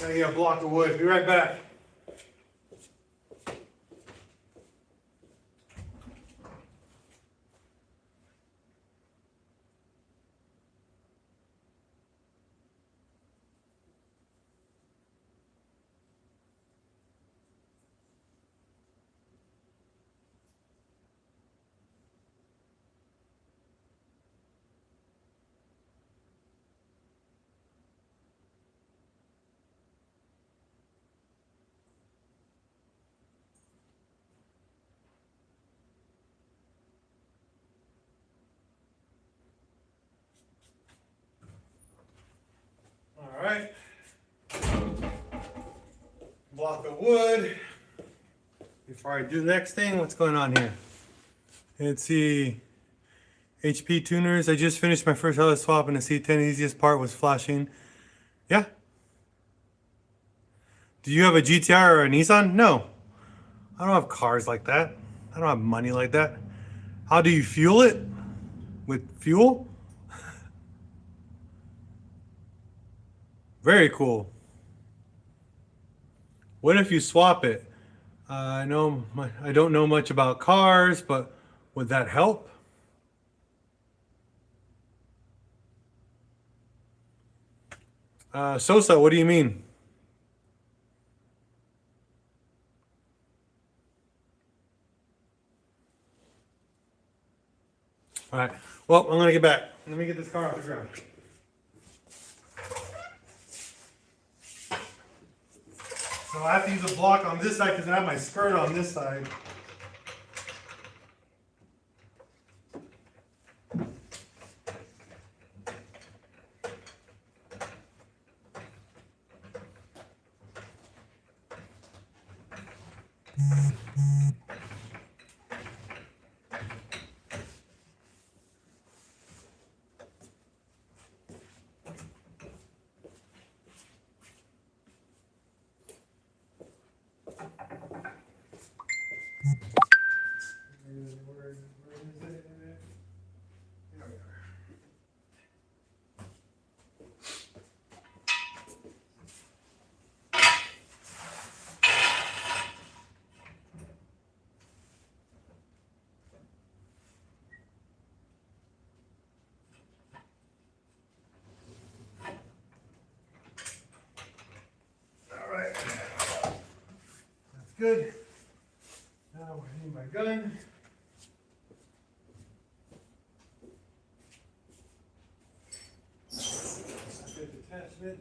I need a block of wood. Be right back. All right. Block of wood. Before I do the next thing, what's going on here? Let's see. HP tuners. I just finished my first color swap and the C10 easiest part was flashing. Yeah. Do you have a GTR or a Nissan? No. I don't have cars like that. I don't have money like that. How do you fuel it? With fuel? Very cool. What if you swap it? I don't know much about cars, but would that help? Sosa, what do you mean? All right. Well, I'm gonna get back. Let me get this car off the ground. So I have to use a block on this side because I have my skirt on this side. good. Now I need my gun. Socket attachment.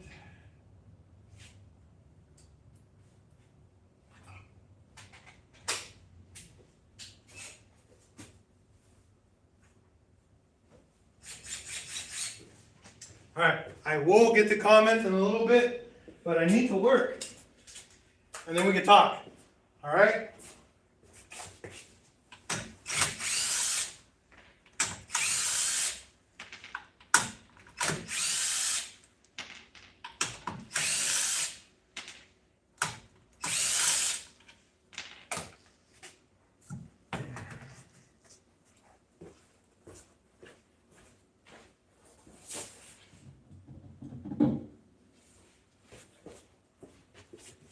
All right, I will get to comments in a little bit, but I need to work. And then we can talk. All right?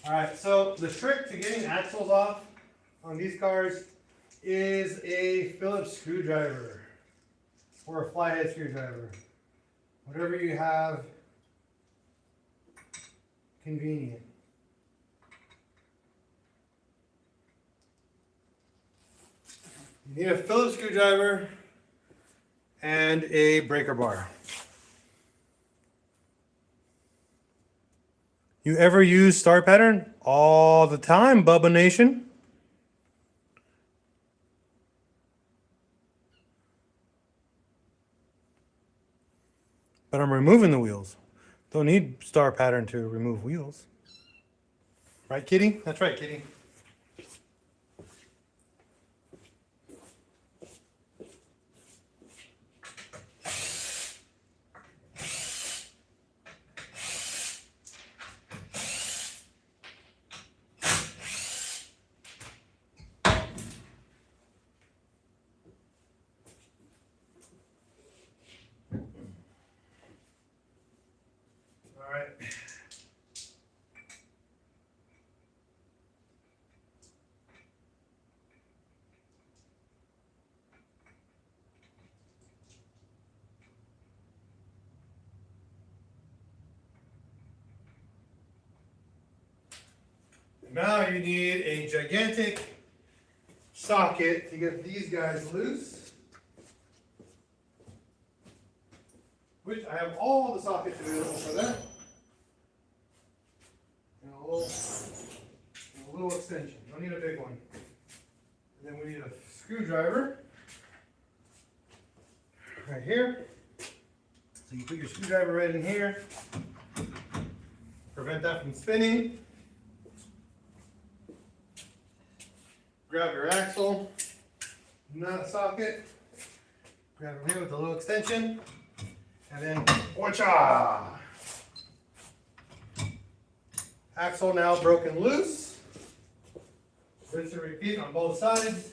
All right, so the trick to getting axles off on these cars is a Phillips screwdriver or a flathead screwdriver. Whatever you have convenient. You need a Phillips screwdriver and a breaker bar. You ever use star pattern? All the time, Bubba Nation. But I'm removing the wheels. Don't need star pattern to remove wheels. Right, Kitty? That's right, Kitty. All right. Now you need a gigantic socket to get these guys loose. Which I have all the sockets available for that. And a little extension. Don't need a big one. And then we need a screwdriver right here. So you put your screwdriver right in here. Prevent that from spinning. Grab your axle, nut socket. Grab it here with a little extension. And then, whatcha! Axle now broken loose. Rinse and repeat on both sides.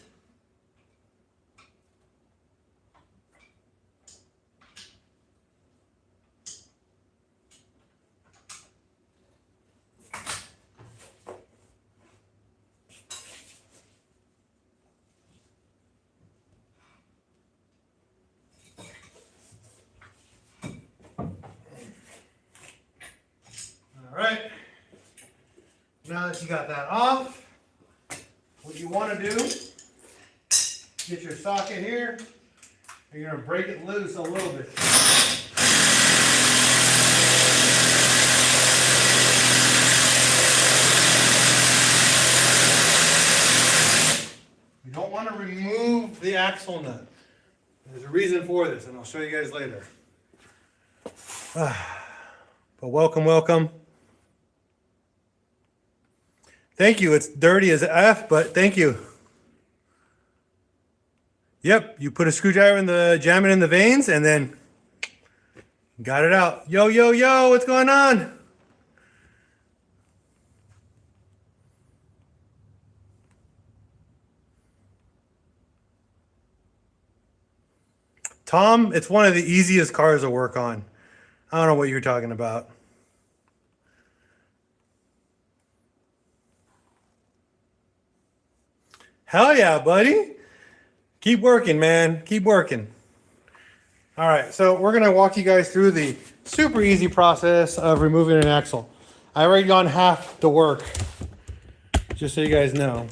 All right. Now that you got that off, what you want to do, get your socket here, and you're going to break it loose a little bit. You don't want to remove the axle nut. There's a reason for this, and I'll show you guys later. But welcome, welcome. Thank you. It's dirty as F, but thank you. Yep, you put a screwdriver in the, jam it in the veins, and then got it out. Yo, yo, yo, what's going on? Tom, it's one of the easiest cars to work on. I don't know what you're talking about. Hell yeah, buddy. Keep working, man. Keep working. All right, so we're going to walk you guys through the super easy process of removing an axle. I already gone half the work. just so you guys know,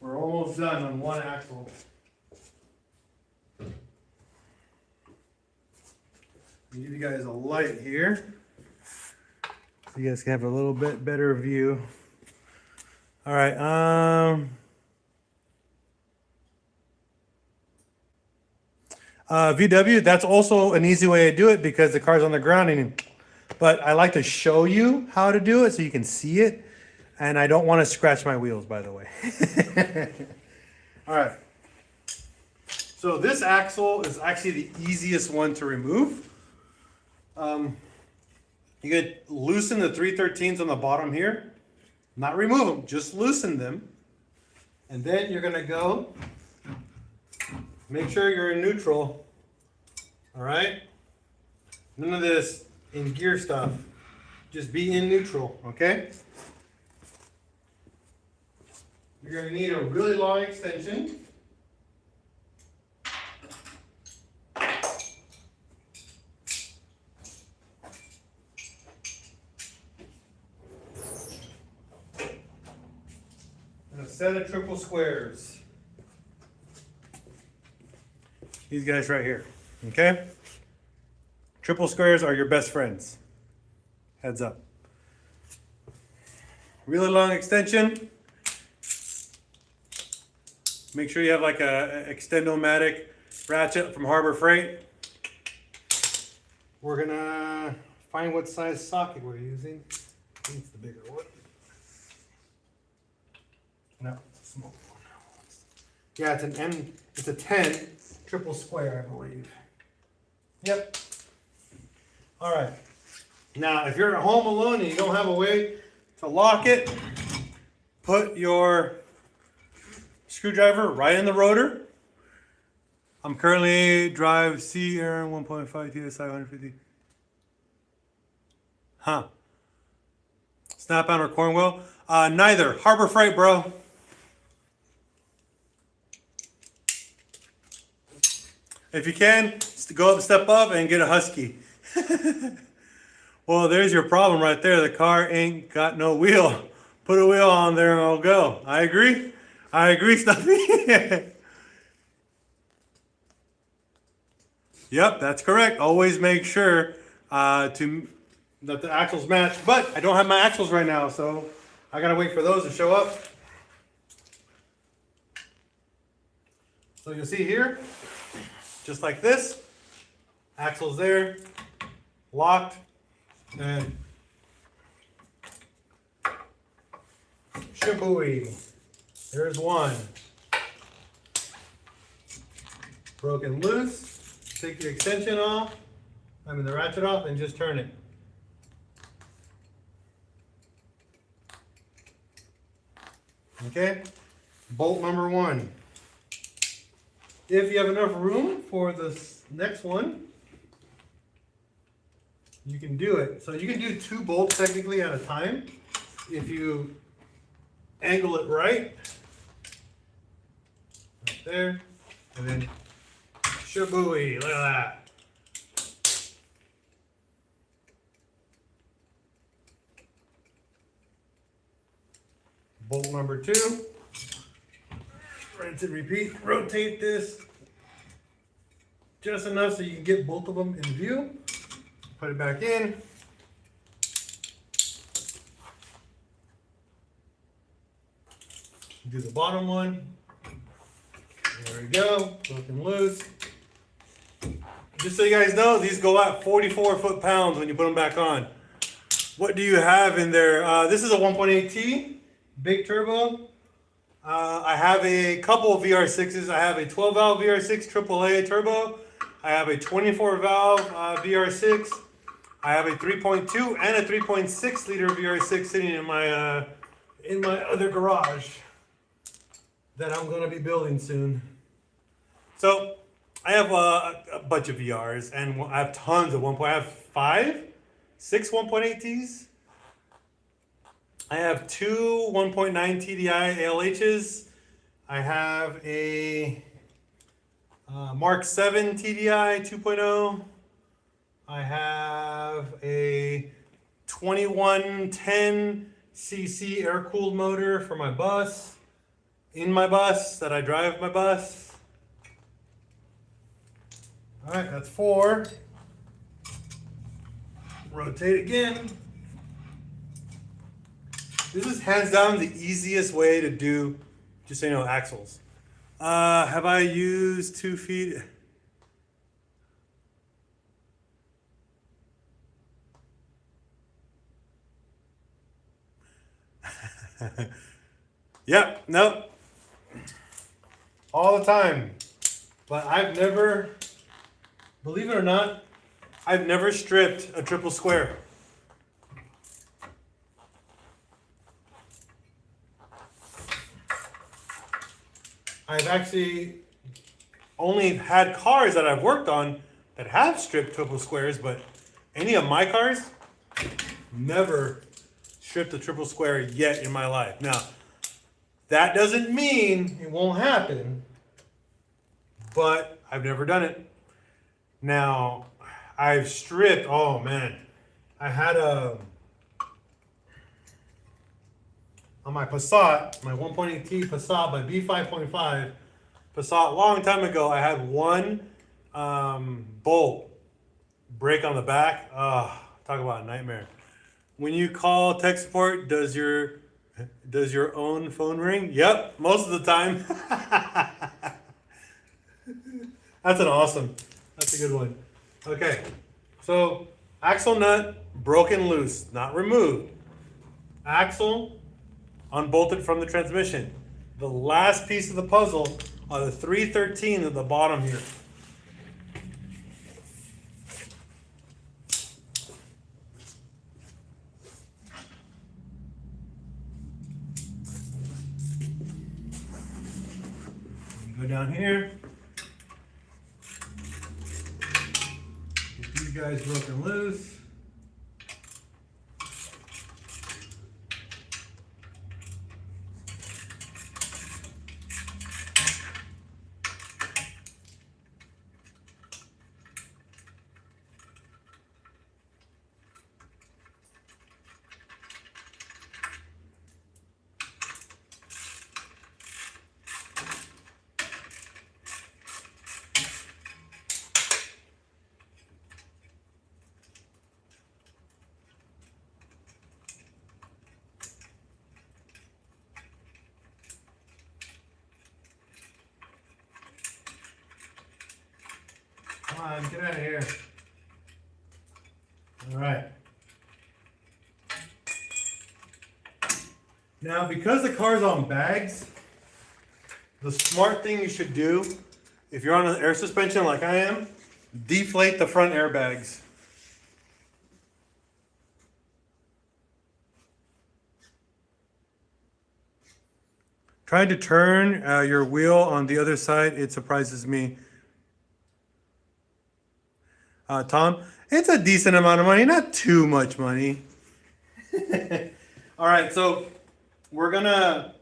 we're almost done on one axle. I'll give you guys a light here so you guys can have a little bit better view. All right, VW, that's also an easy way to do it because the car's on the ground. But I like to show you how to do it so you can see it. And I don't want to scratch my wheels, by the way. All right. So this axle is actually the easiest one to remove. You could loosen the 313s on the bottom here. Not remove them, just loosen them. And then you're going to go, make sure you're in neutral. All right? None of this in gear stuff. Just be in neutral, okay? You're going to need a really long extension. And a set of triple squares. These guys right here, okay? Triple squares are your best friends. Heads up. Really long extension. Make sure you have like a Extend-O-Matic ratchet from Harbor Freight. We're gonna find what size socket we're using. I think it's the bigger one. No, it's a small one. Yeah, it's a 10 triple square, I believe. Yep. All right. Now, if you're at home alone and you don't have a way to lock it, put your screwdriver right in the rotor. I'm currently drive C Aaron 1.5 TSI 150. Huh. Snap-on or Cornwell? Neither. Harbor Freight, bro. If you can, go up, step up, and get a Husky. Well, there's your problem right there. The car ain't got no wheel. Put a wheel on there and I'll go. I agree. I agree, Stuffy. Yep, that's correct. Always make sure that the axles match. But I don't have my axles right now, so I gotta wait for those to show up. So you'll see here, just like this, axles there, locked, and shabooey. There's one. Broken loose. Take the extension off, the ratchet off, and just turn it. Okay? Bolt number one. If you have enough room for this next one, you can do it. So you can do 2 bolts technically at a time if you angle it right there, and then shabooey, look at that. Bolt number 2, rinse and repeat, rotate this just enough so you can get both of them in view, put it back in. Do the bottom one. There we go, broken loose. Just so you guys know, these go at 44 foot-pounds when you put them back on. What do you have in there? This is a 1.8T, big turbo. I have a couple of VR6s. I have a 12-valve VR6 AAA turbo. I have a 24-valve VR6. I have a 3.2 and a 3.6 liter VR6 sitting in my other garage that I'm going to be building soon. So I have a bunch of VRs, and I have tons of I have 6 1.8Ts. I have 2 1.9 TDI ALHs. I have a Mark 7 TDI 2.0. I have a 2110 cc air-cooled motor for my bus, in my bus, that I drive my bus. All right, that's 4. Rotate again. This is hands down the easiest way to do, just so you know, axles. Have I used 2 feet? Yep, nope. All the time. But I've never, believe it or not, I've never stripped a triple square. I've actually only had cars that I've worked on that have stripped triple squares, but any of my cars, never stripped a triple square yet in my life. Now, that doesn't mean it won't happen, but I've never done it. Now, I've stripped, oh man, I had on my Passat, my 1.8T Passat by B5.5 Passat, a long time ago, I had one bolt break on the back. Talk about a nightmare. When you call tech support, does your own phone ring? Yep, most of the time. That's a good one. Okay, so axle nut broken loose, not removed. Axle unbolted from the transmission. The last piece of the puzzle are the 313 at the bottom here. Go down here. Get these guys broken loose. Come on, get out of here. All right. Now, because the car's on bags, the smart thing you should do, if you're on an air suspension like I am, deflate the front airbags. Try to turn your wheel on the other side. It surprises me. Tom, it's a decent amount of money, not too much money. All right, so we're gonna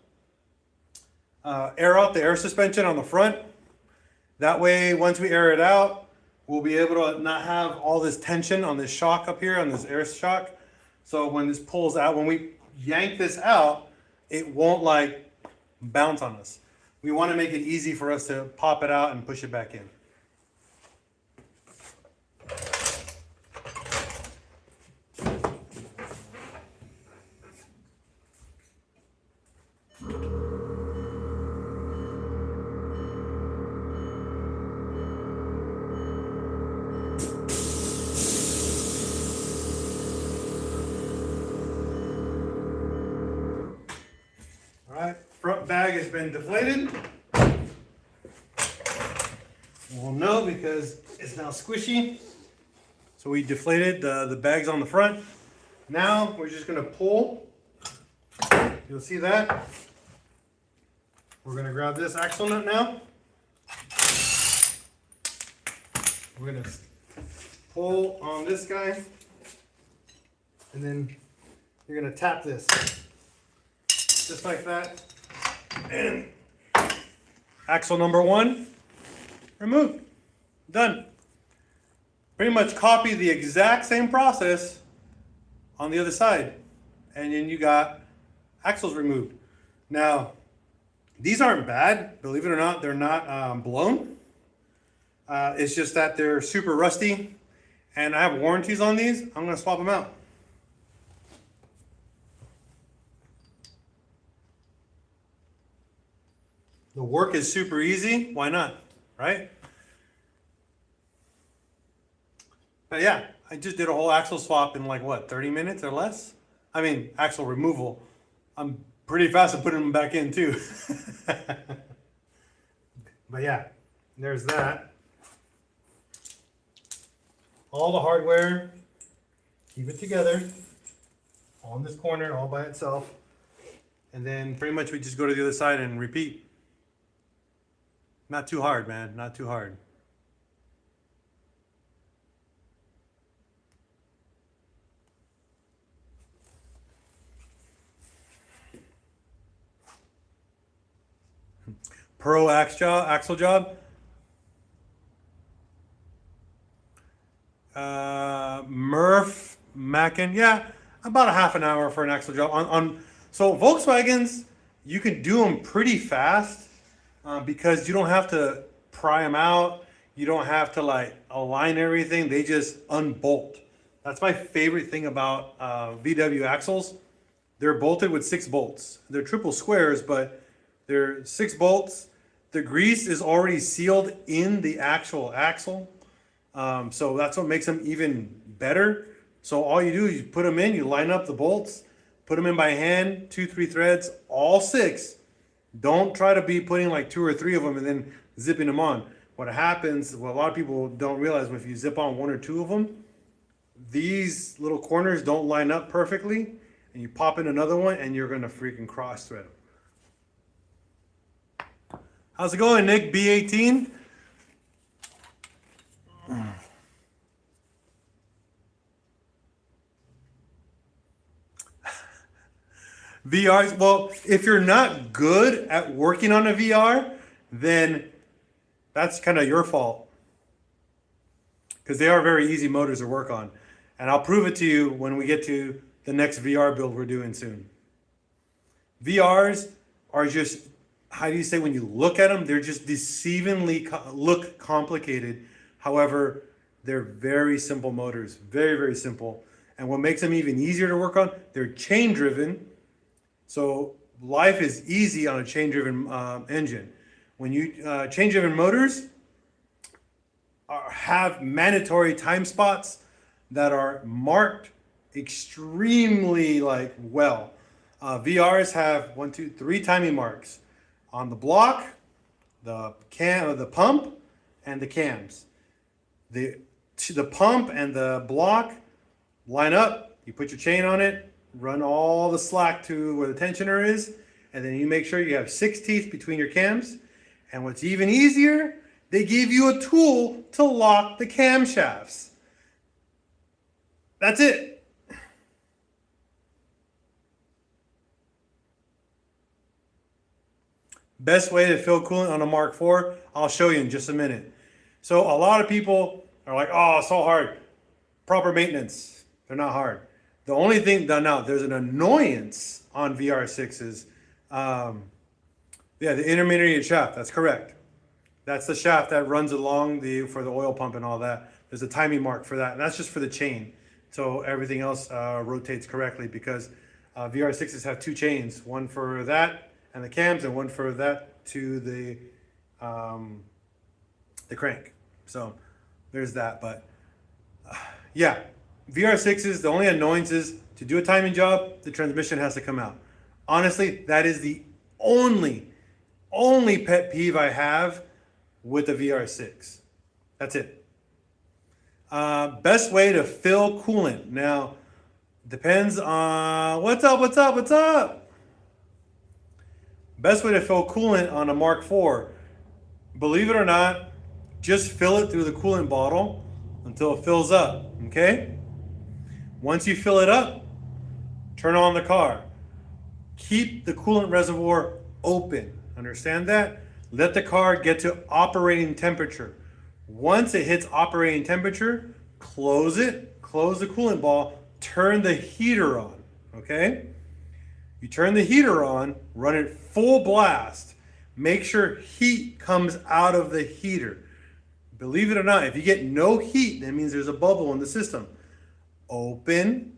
air out the air suspension on the front. That way, once we air it out, we'll be able to not have all this tension on this shock up here, on this air shock. So when this pulls out, when we yank this out, it won't like bounce on us. We want to make it easy for us to pop it out and push it back in. Front bag has been deflated. We'll know because it's now squishy. So we deflated the bags on the front. Now we're just going to pull. You'll see that. We're going to grab this axle nut now. We're going to pull on this guy. And then you're going to tap this. Just like that. And axle number 1 removed. Done. Pretty much copy the exact same process on the other side. And then you got axles removed. Now, these aren't bad. Believe it or not, they're not blown. It's just that they're super rusty. And I have warranties on these. I'm going to swap them out. The work is super easy. Why not? Right? But yeah, I just did a whole axle swap in like what, 30 minutes or less? I mean, axle removal. I'm pretty fast at putting them back in too. But yeah, there's that. All the hardware, keep it together on this corner all by itself. And then pretty much we just go to the other side and repeat. Not too hard, man, not too hard. Pro axle job. Murph Mackin, yeah, about a half an hour for an axle job. So Volkswagens, you can do them pretty fast because you don't have to pry them out. You don't have to like align everything. They just unbolt. That's my favorite thing about VW axles. They're bolted with 6 bolts. They're triple squares, but they're 6 bolts. The grease is already sealed in the actual axle. So that's what makes them even better. So all you do is you put them in, you line up the bolts, put them in by hand, 2-3 threads, all 6. Don't try to be putting like 2 or 3 of them and then zipping them on. What happens, what a lot of people don't realize, if you zip on 1 or 2 of them, these little corners don't line up perfectly, and you pop in another one and you're gonna freaking cross thread them. How's it going, Nick? B18? VRs, well, if you're not good at working on a VR, then that's kind of your fault. Because they are very easy motors to work on. And I'll prove it to you when we get to the next VR build we're doing soon. VRs are just, how do you say, when you look at them, they're just deceivingly look complicated. However, they're very simple motors, very, very simple. And what makes them even easier to work on, they're chain driven. So life is easy on a chain driven engine. When you chain driven motors have mandatory time spots that are marked extremely like well. VRs have 1, 2, 3 timing marks on the block, the pump, and the cams. The pump and the block line up. You put your chain on it, run all the slack to where the tensioner is, and then you make sure you have 6 teeth between your cams. And what's even easier, they give you a tool to lock the camshafts. That's it. Best way to fill coolant on a Mark IV, I'll show you in just a minute. So a lot of people are like, oh, it's so hard. Proper maintenance, they're not hard. The only thing, now there's an annoyance on VR6s. Yeah, the intermediate shaft, that's correct. That's the shaft that runs along for the oil pump and all that. There's a timing mark for that, and that's just for the chain. So everything else rotates correctly because VR6s have 2 chains, one for that and the cams, and one for that to the crank. So there's that. But yeah, VR6s, the only annoyance is to do a timing job, the transmission has to come out. Honestly, that is the only pet peeve I have with the VR6. That's it. Best way to fill coolant. Now, depends on what's up. Best way to fill coolant on a Mark IV, believe it or not, just fill it through the coolant bottle until it fills up, okay? Once you fill it up, turn on the car. Keep the coolant reservoir open, understand that? Let the car get to operating temperature. Once it hits operating temperature, close it, close the coolant ball, turn the heater on, okay? You turn the heater on, run it full blast. Make sure heat comes out of the heater. Believe it or not, if you get no heat, that means there's a bubble in the system. Open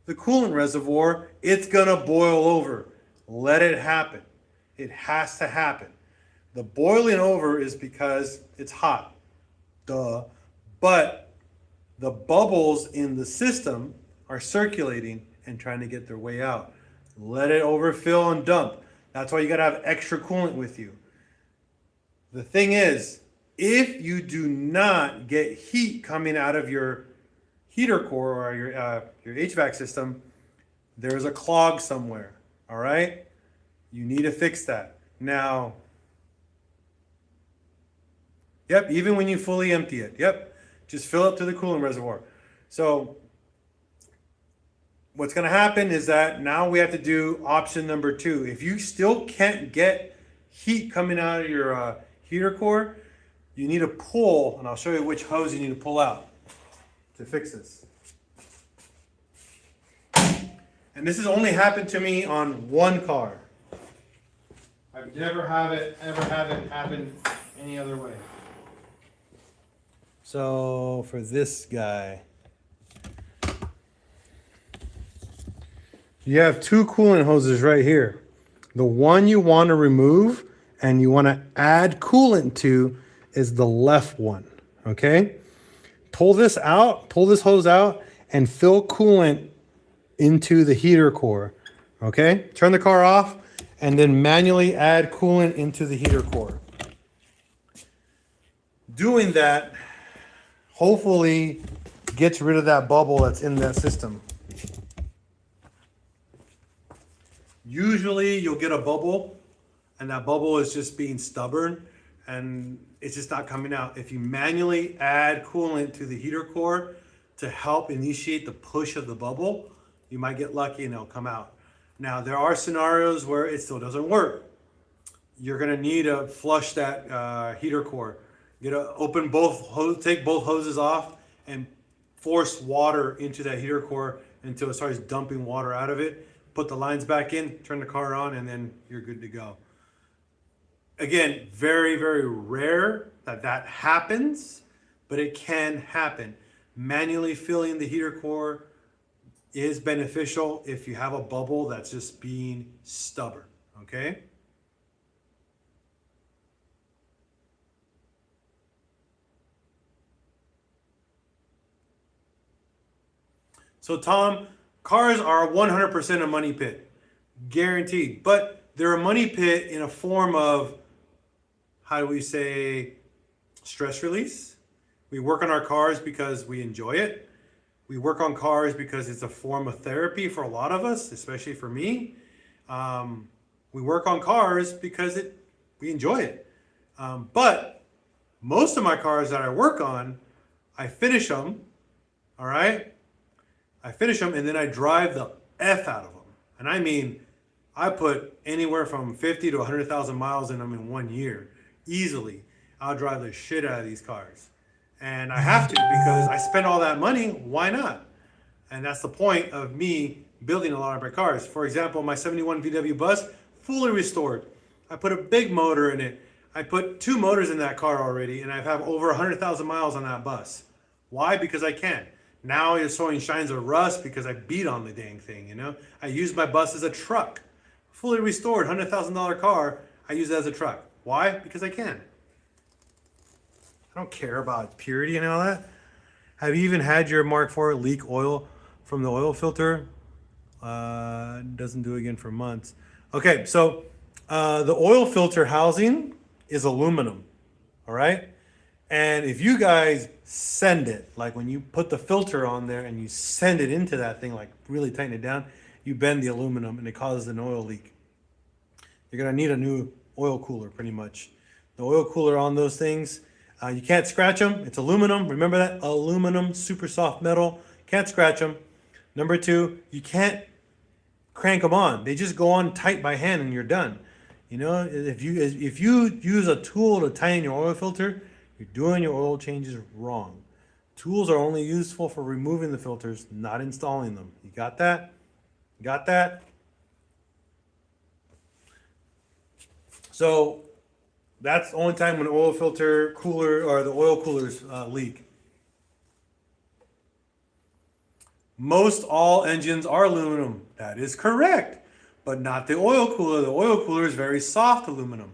the coolant reservoir, it's gonna boil over. Let it happen. It has to happen. The boiling over is because it's hot, duh. But the bubbles in the system are circulating and trying to get their way out. Let it overfill and dump. That's why you gotta have extra coolant with you. The thing is, if you do not get heat coming out of your heater core or your HVAC system, there's a clog somewhere, all right? You need to fix that. Now, yep, even when you fully empty it, yep, just fill up to the coolant reservoir. So what's gonna happen is that now we have to do option number 2. If you still can't get heat coming out of your heater core, you need to pull, and I'll show you which hose you need to pull out to fix this. And this has only happened to me on one car. I've never ever have it happen any other way. So for this guy, you have 2 coolant hoses right here. The one you want to remove and you want to add coolant to is the left one, okay? Pull this out, pull this hose out, and fill coolant into the heater core, okay? Turn the car off, and then manually add coolant into the heater core. Doing that, hopefully, gets rid of that bubble that's in that system. Usually, you'll get a bubble, and that bubble is just being stubborn, and it's just not coming out. If you manually add coolant to the heater core to help initiate the push of the bubble, you might get lucky and it'll come out. Now, there are scenarios where it still doesn't work. You're gonna need to flush that heater core. Open both, take both hoses off and force water into that heater core until it starts dumping water out of it. Put the lines back in, turn the car on, and then you're good to go. Again, very, very rare that happens, but it can happen. Manually filling the heater core is beneficial if you have a bubble that's just being stubborn, okay? So Tom, cars are 100% a money pit, guaranteed. But they're a money pit in a form of, how do we say, stress release. We work on our cars because we enjoy it. We work on cars because it's a form of therapy for a lot of us, especially for me. We work on cars because we enjoy it. But most of my cars that I work on, I finish them, all right? I finish them and then I drive the F out of them. And I mean, I put anywhere from 50 to 100,000 miles in them in 1 year. Easily. I'll drive the shit out of these cars. And I have to because I spend all that money, why not? And that's the point of me building a lot of my cars. For example, my 71 VW bus, fully restored. I put a big motor in it. I put 2 motors in that car already, and I have over 100,000 miles on that bus. Why? Because I can. Now it's showing shines of rust because I beat on the dang thing, you know? I use my bus as a truck. Fully restored, $100,000 car, I use it as a truck. Why? Because I can. I don't care about purity and all that. Have you even had your Mark IV leak oil from the oil filter? Doesn't do it again for months. Okay, so the oil filter housing is aluminum, all right? And if you guys send it, like when you put the filter on there and you send it into that thing, like really tighten it down, you bend the aluminum and it causes an oil leak. You're gonna need a new oil cooler pretty much. The oil cooler on those things, you can't scratch them. It's aluminum. Remember that? Aluminum, super soft metal. Can't scratch them. Number 2, you can't crank them on. They just go on tight by hand and you're done. You know, if you use a tool to tighten your oil filter, you're doing your oil changes wrong. Tools are only useful for removing the filters, not installing them. You got that? Got that? So that's the only time when oil filter cooler or the oil coolers leak. Most all engines are aluminum. That is correct, but not the oil cooler. The oil cooler is very soft aluminum.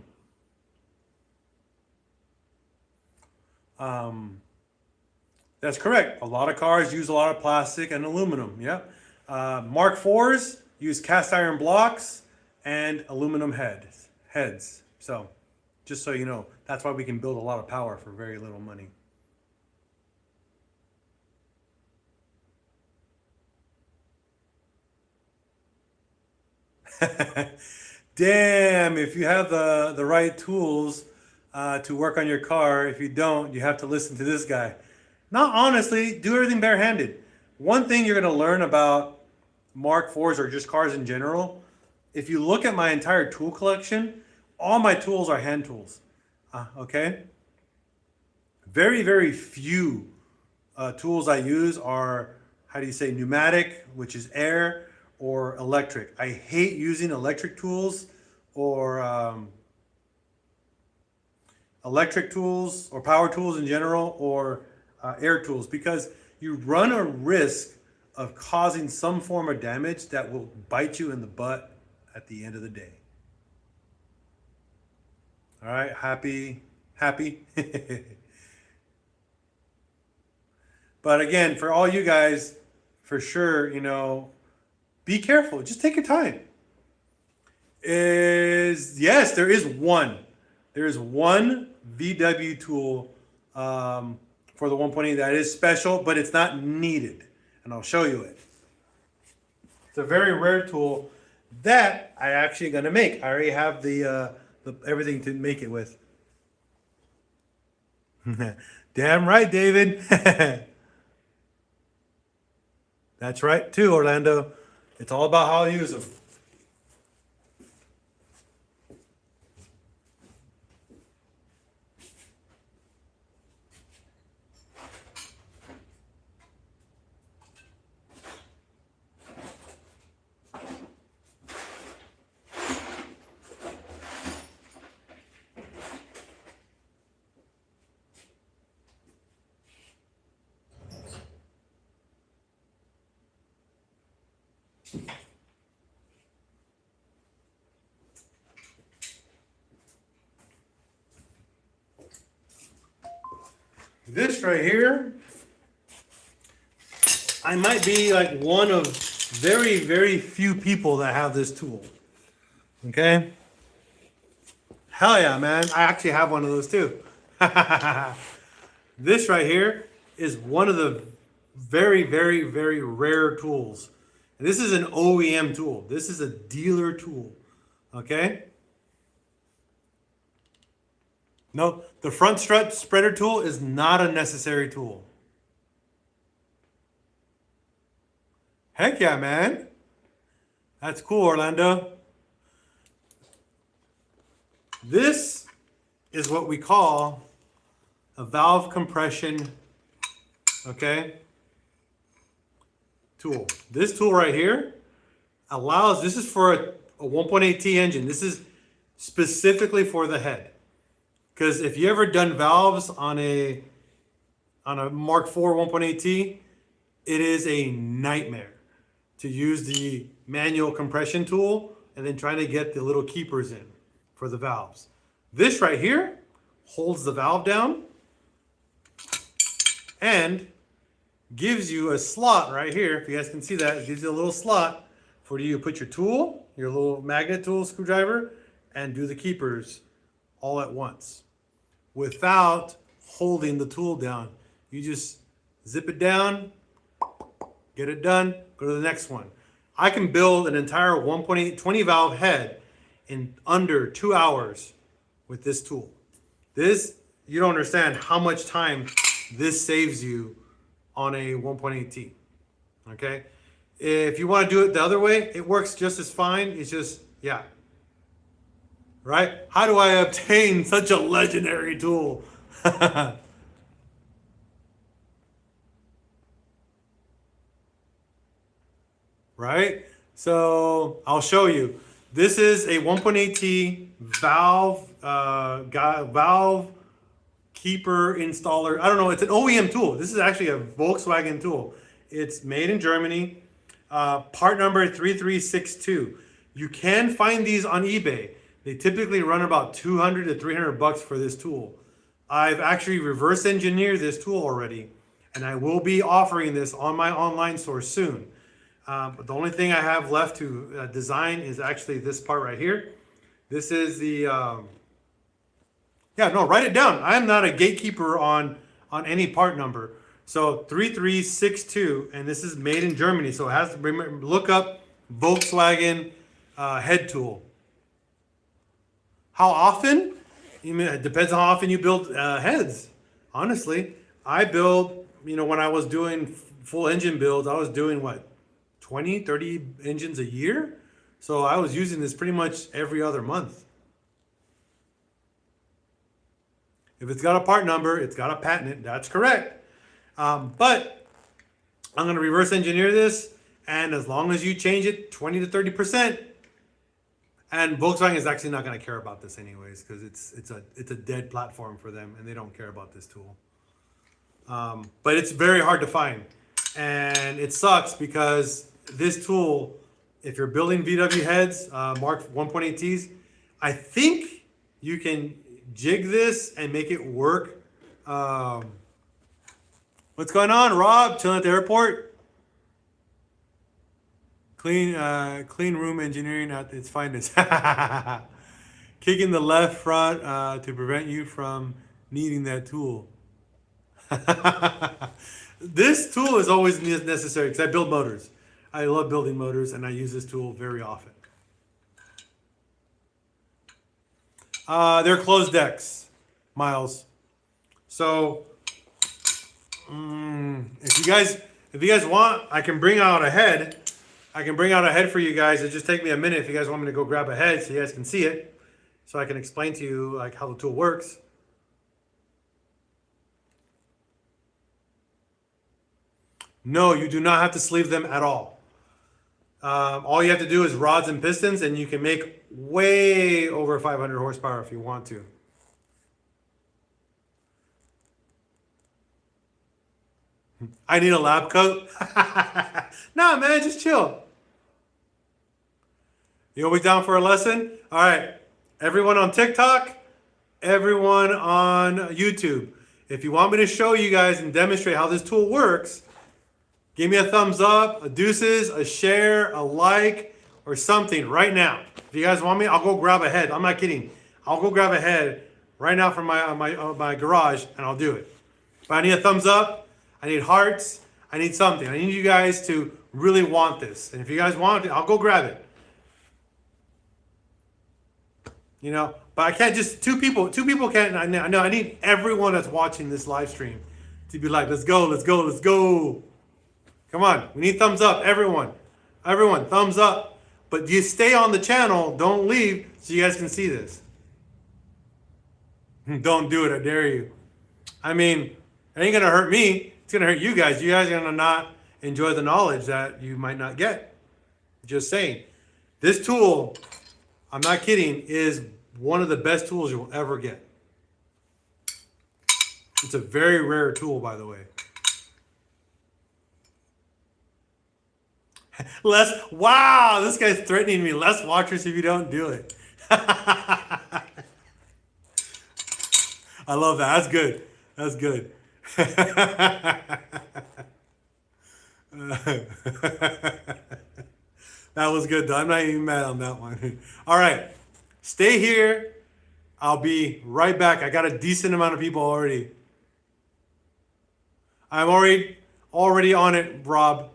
That's correct. A lot of cars use a lot of plastic and aluminum. Yeah. Mark IVs use cast iron blocks and aluminum heads. So, just so you know, that's why we can build a lot of power for very little money. Damn, if you have the right tools to work on your car, if you don't, you have to listen to this guy. Not honestly, do everything barehanded. One thing you're going to learn about Mark IVs or just cars in general, if you look at my entire tool collection, all my tools are hand tools. Okay? Very, very few tools I use are, how do you say, pneumatic, which is air, or electric. I hate using electric tools or electric tools or power tools in general or air tools because you run a risk of causing some form of damage that will bite you in the butt at the end of the day. All right, happy? But again, for all you guys, for sure, you know, be careful. Just take your time. Yes, there is one. There is one VW tool for the 1.8 that is special, but it's not needed. And I'll show you it. It's a very rare tool that I actually gonna make. I already have the everything to make it with. Damn right, David. That's right too, Orlando. It's all about how I use them. This right here, I might be like one of very, very few people that have this tool. Okay? Hell yeah, man. I actually have one of those too. This right here is one of the very, very, very rare tools. And this is an OEM tool. This is a dealer tool. Okay? No, the front strut spreader tool is not a necessary tool. Heck yeah, man. That's cool, Orlando. This is what we call a valve compression, okay, tool. This tool right here allows, this is for a 1.8T engine. This is specifically for the head. Because if you ever done valves on a Mark IV 1.8T, it is a nightmare to use the manual compression tool and then trying to get the little keepers in for the valves. This right here holds the valve down and gives you a slot right here. If you guys can see that, it gives you a little slot for you to put your tool, your little magnet tool, screwdriver, and do the keepers all at once without holding the tool down. You just zip it down, get it done, go to the next one. I can build an entire 1.8 20 valve head in under 2 hours with this tool. This, you don't understand how much time this saves you on a 1.8T. Okay? If you want to do it the other way, it works just as fine. It's just, yeah. Right? How do I obtain such a legendary tool? right? So I'll show you. This is a 1.8T valve, valve keeper installer. I don't know. It's an OEM tool. This is actually a Volkswagen tool. It's made in Germany. Part number 3362. You can find these on eBay. They typically run about 200 to 300 bucks for this tool. I've actually reverse engineered this tool already, and I will be offering this on my online store soon. But the only thing I have left to design is actually this part right here. This is the, yeah, no, write it down. I am not a gatekeeper on any part number. So 3362, and this is made in Germany. So it has to remember, look up Volkswagen head tool. How often? It depends on how often you build heads. Honestly, I build, when I was doing full engine builds, I was doing what, 20, 30 engines a year? So I was using this pretty much every other month. If it's got a part number, it's got a patent, that's correct. But I'm going to reverse engineer this, and as long as you change it 20 to 30%, and Volkswagen is actually not going to care about this anyways, because it's a dead platform for them, and they don't care about this tool. But it's very hard to find, and it sucks because this tool, if you're building VW heads, Mark 1.8Ts, I think you can jig this and make it work. What's going on, Rob? Chilling at the airport? Clean room engineering at its finest. Kicking the left front to prevent you from needing that tool. This tool is always necessary because I build motors. I love building motors, and I use this tool very often. They're closed decks, Miles. So if you guys want, I can bring out a head. I can bring out a head for you guys. It just take me a minute if you guys want me to go grab a head so you guys can see it, so I can explain to you like how the tool works. No, you do not have to sleeve them at all. All you have to do is rods and pistons, and you can make way over 500 horsepower if you want to. I need a lab coat. Nah, man, just chill. You always down for a lesson? All right. Everyone on TikTok, everyone on YouTube. If you want me to show you guys and demonstrate how this tool works, give me a thumbs up, a deuces, a share, a like, or something right now. If you guys want me, I'll go grab a head. I'm not kidding. I'll go grab a head right now from my garage, and I'll do it. But I need a thumbs up. I need hearts. I need something. I need you guys to really want this. And if you guys want it, I'll go grab it. But I can't just, two people can't, I know, I need everyone that's watching this live stream to be like, let's go, let's go, let's go. Come on, we need thumbs up, everyone. Everyone, thumbs up. But you stay on the channel, don't leave, so you guys can see this. Don't do it, I dare you. I mean, it ain't gonna hurt me, it's gonna hurt you guys. You guys are gonna not enjoy the knowledge that you might not get. Just saying. This tool, I'm not kidding, is one of the best tools you'll ever get. It's a very rare tool, by the way. Wow, this guy's threatening me. Less watchers if you don't do it. I love that. That's good. That's good. That was good, though. I'm not even mad on that one. All right. Stay here. I'll be right back. I got a decent amount of people already. I'm already on it, Rob.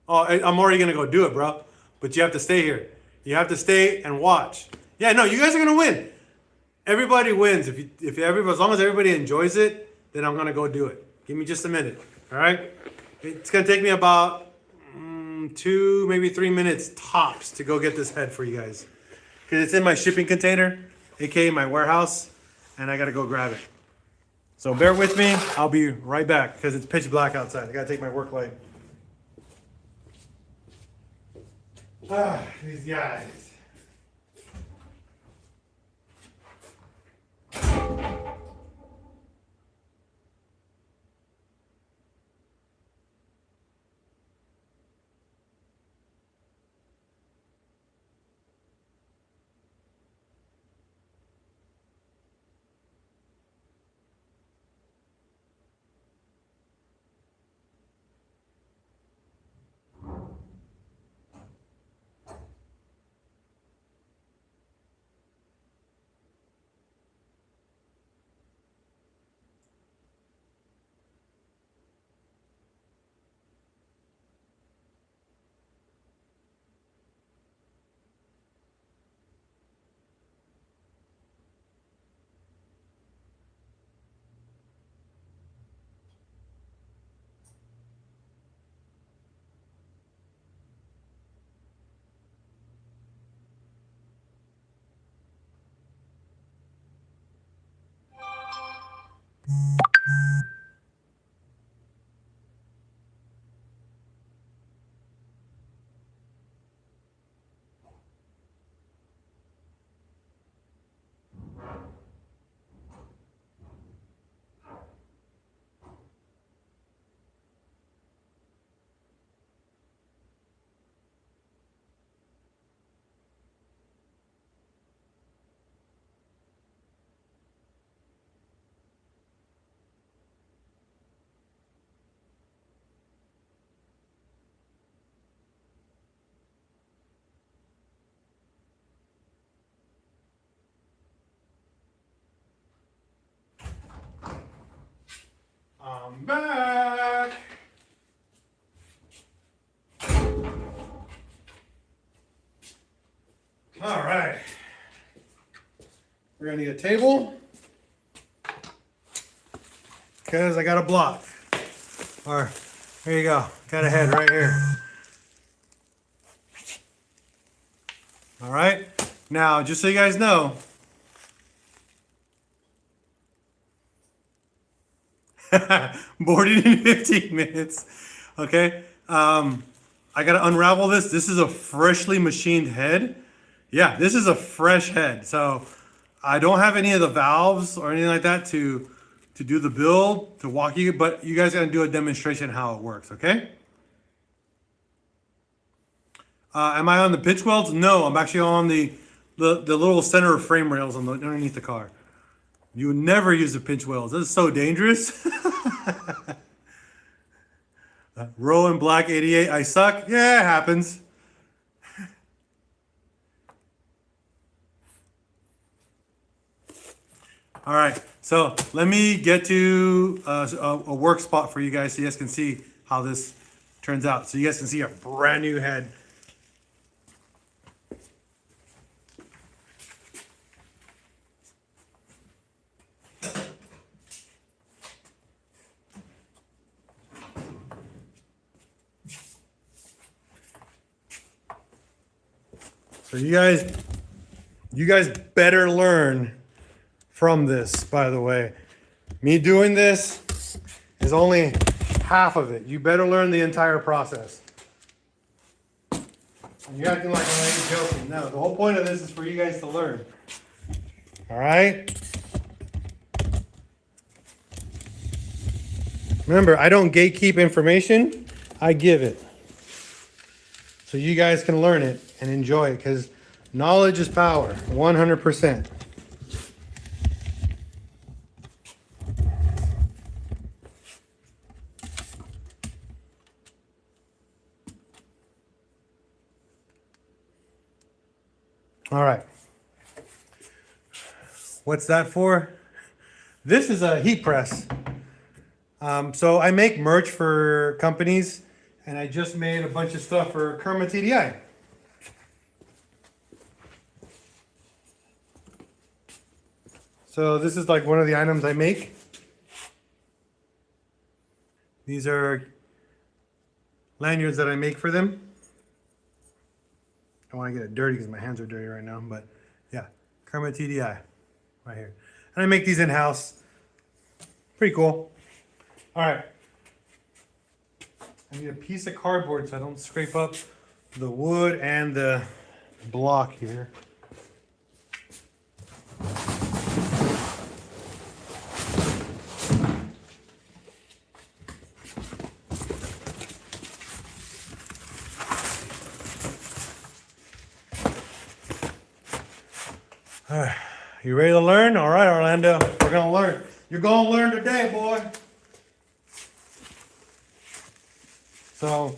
Oh, I'm already going to go do it, bro. But you have to stay here. You have to stay and watch. Yeah, no, you guys are going to win. Everybody wins. If everybody, as long as everybody enjoys it, then I'm going to go do it. Give me just a minute. All right? It's going to take me about 2, maybe 3 minutes tops to go get this head for you guys. Because it's in my shipping container, aka my warehouse, and I got to go grab it. So bear with me. I'll be right back because it's pitch black outside. I got to take my work light. These guys. I'm back. All right. We're gonna need a table because I got a block. Or here you go. Got a head right here. All right. Now, just so you guys know, boarded in 15 minutes. Okay. I got to unravel this. This is a freshly machined head. Yeah, this is a fresh head. So I don't have any of the valves or anything like that to do the build, to walk you, but you guys got to do a demonstration how it works, okay? Am I on the pitch welds? No, I'm actually on the little center frame rails underneath the car. You would never use the pinch welds. This is so dangerous. Rowan Black 88, I suck. Yeah, it happens. All right, so let me get to a work spot for you guys so you guys can see how this turns out. So you guys can see a brand new head. So you guys better learn from this, by the way. Me doing this is only half of it. You better learn the entire process. And you're acting like I'm not joking. No, the whole point of this is for you guys to learn. All right? Remember, I don't gatekeep information. I give it. So you guys can learn it and enjoy it, because knowledge is power, 100%. All right. What's that for? This is a heat press. So I make merch for companies, and I just made a bunch of stuff for Kerma TDI. So this is like one of the items I make. These are lanyards that I make for them. I don't want to get it dirty because my hands are dirty right now, but yeah, Kerma TDI right here. And I make these in-house. Pretty cool. All right. I need a piece of cardboard so I don't scrape up the wood and the block here. All right, you ready to learn? All right, Orlando, we're gonna learn. You're gonna learn today, boy. So,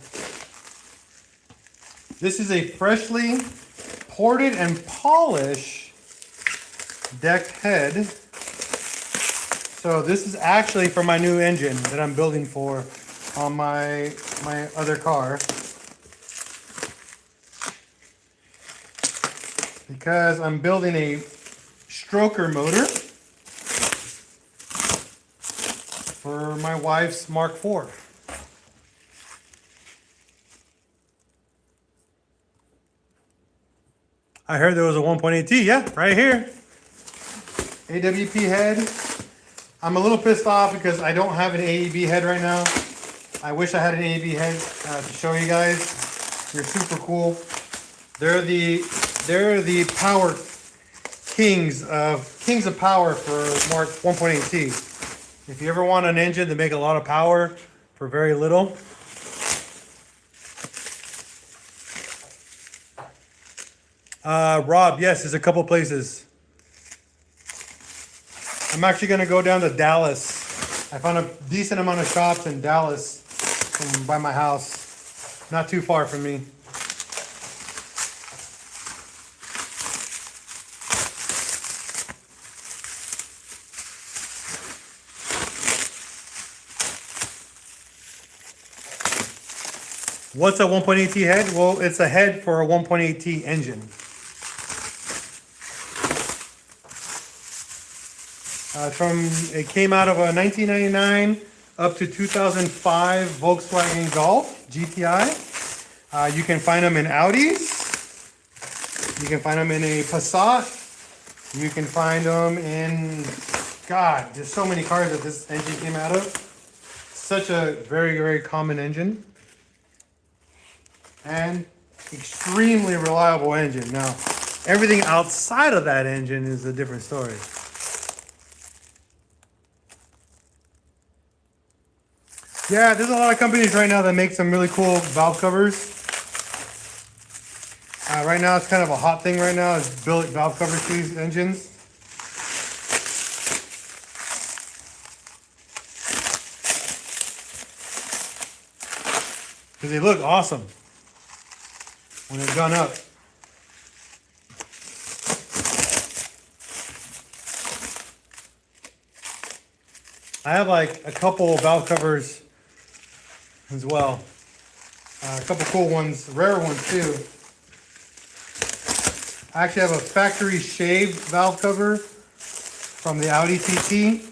this is a freshly ported and polished deck head. So this is actually for my new engine that I'm building for on my other car. Because I'm building a stroker motor for my wife's Mark IV. I heard there was a 1.8T, yeah, right here. AWP head. I'm a little pissed off because I don't have an AEB head right now. I wish I had an AEB head to show you guys. They're super cool. They're the power kings of power for Mark 1.8T. If you ever want an engine to make a lot of power for very little, Rob, yes, there's a couple places. I'm actually going to go down to Dallas. I found a decent amount of shops in Dallas by my house. Not too far from me. What's a 1.8T head? Well, it's a head for a 1.8T engine. It came out of a 1999 up to 2005 Volkswagen Golf GTI. You can find them in Audis. You can find them in a Passat. You can find them in, God, there's so many cars that this engine came out of. Such a very, very common engine. And extremely reliable engine. Now, everything outside of that engine is a different story. Yeah, there's a lot of companies right now that make some really cool valve covers. Right now, it's kind of a hot thing right now is build valve covers to these engines. Because they look awesome when they're done up. I have like a couple valve covers as well. A couple cool ones, rare ones too. I actually have a factory shaved valve cover from the Audi TT.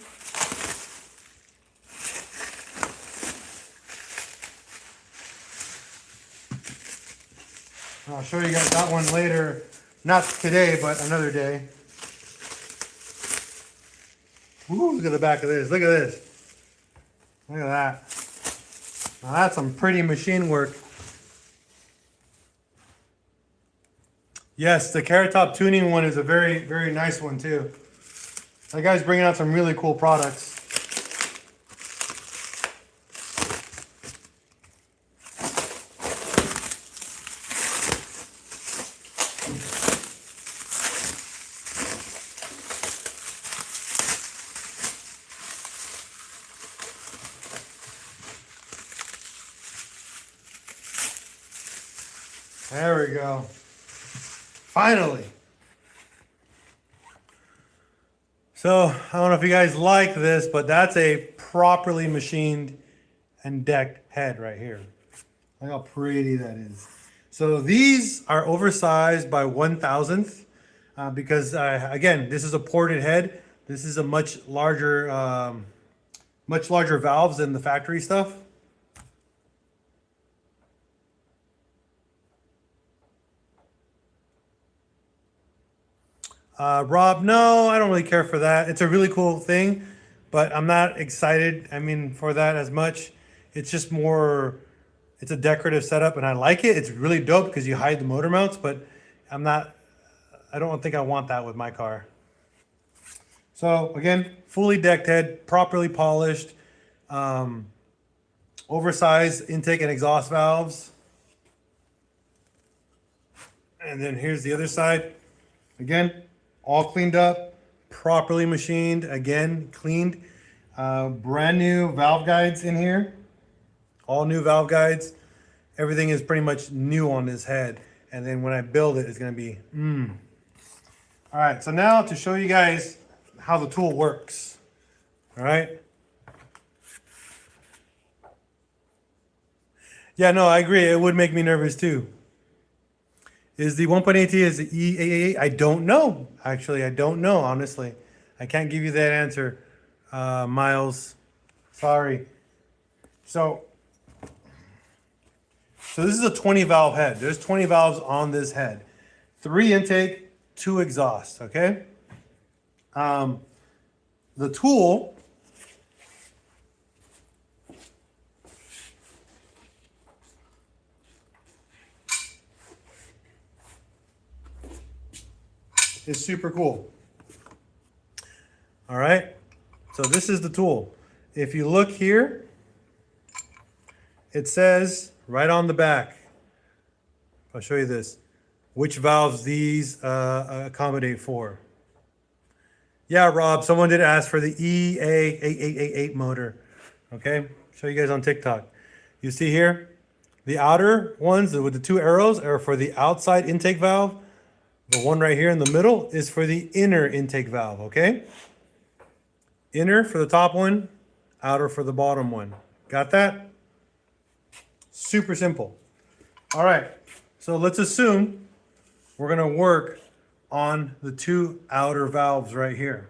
I'll show you guys that one later. Not today, but another day. Ooh, look at the back of this. Look at this. Look at that. Now that's some pretty machine work. Yes, the Carrot Top tuning one is a very, very nice one too. That guy's bringing out some really cool products. There we go. Finally. So, I don't know if you guys like this, but that's a properly machined and decked head right here. Look how pretty that is. So these are oversized by 1/1000th because, again, this is a ported head. This is a much larger valves than the factory stuff. Rob, no, I don't really care for that. It's a really cool thing, but I'm not excited, for that as much. It's just more, It's a decorative setup and I like it. It's really dope because you hide the motor mounts, but I don't think I want that with my car. So again, fully decked head, properly polished, oversized intake and exhaust valves. And then here's the other side. Again, all cleaned up, properly machined, again, cleaned. Brand new valve guides in here. All new valve guides. Everything is pretty much new on this head. And then when I build it, it's gonna be, All right, so now to show you guys how the tool works. All right. Yeah, no, I agree. It would make me nervous too. Is the 1.8T is the E888? I don't know. Actually, I don't know, honestly. I can't give you that answer, Miles. Sorry. So this is a 20 valve head. There's 20 valves on this head. 3 intake, 2 exhaust, okay? The tool is super cool. All right, so this is the tool. If you look here, it says right on the back, I'll show you this, which valves these accommodate for. Yeah, Rob, someone did ask for the EA8888 motor. Okay, show you guys on TikTok. You see here, the outer ones with the 2 arrows are for the outside intake valve. The one right here in the middle is for the inner intake valve, okay? Inner for the top one, outer for the bottom one. Got that? Super simple. All right, so let's assume we're gonna work on the 2 outer valves right here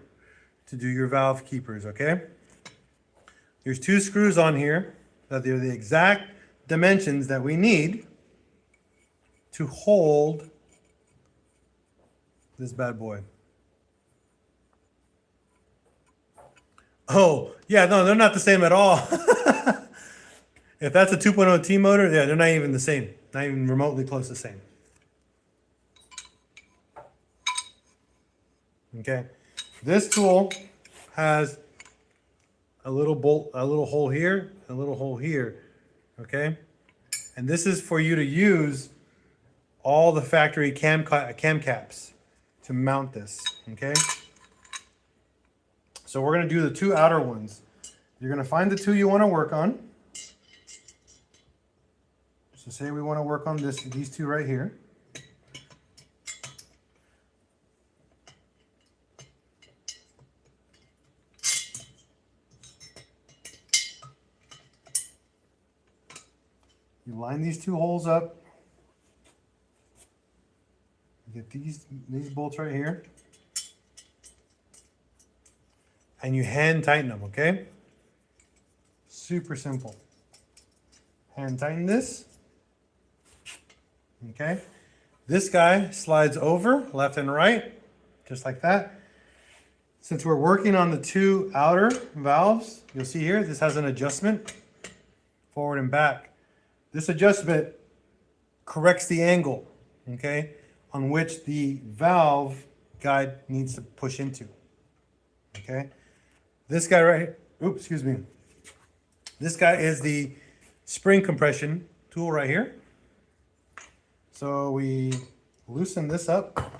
to do your valve keepers, okay? There's 2 screws on here that they're the exact dimensions that we need to hold this bad boy. Oh, yeah, no, they're not the same at all. If that's a 2.0T motor, yeah, they're not even the same. Not even remotely close to the same. Okay, this tool has a little bolt, a little hole here, a little hole here, okay? And this is for you to use all the factory cam caps to mount this, okay? So we're gonna do the 2 outer ones. You're gonna find the 2 you wanna work on. So say we wanna work on these 2 right here. You line these 2 holes up. You get these bolts right here. And you hand tighten them, okay? Super simple. Hand tighten this. Okay? This guy slides over left and right, just like that. Since we're working on the 2 outer valves, you'll see here, this has an adjustment forward and back. This adjustment corrects the angle, okay, on which the valve guide needs to push into, okay? This guy right here, oops, excuse me. This guy is the spring compression tool right here. So we loosen this up.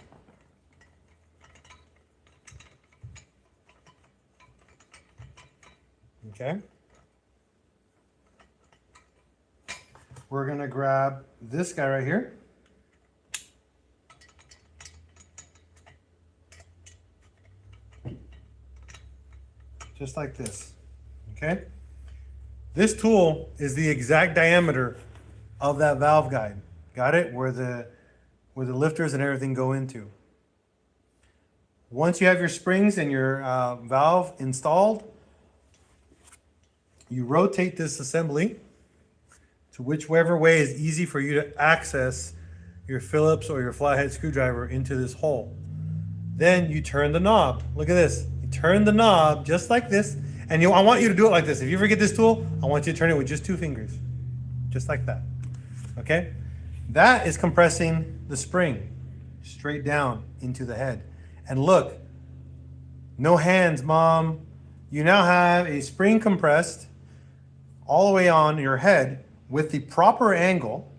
Okay. We're gonna grab this guy right here. Just like this, okay? This tool is the exact diameter of that valve guide. Got it? Where the lifters and everything go into. Once you have your springs and your valve installed, you rotate this assembly to whichever way is easy for you to access your Phillips or your flathead screwdriver into this hole. Then you turn the knob. Look at this. You turn the knob just like this. And I want you to do it like this. If you ever get this tool, I want you to turn it with just 2 fingers. just like that. Okay? That is compressing the spring straight down into the head. And look, no hands, Mom. You now have a spring compressed all the way on your head with the proper angle.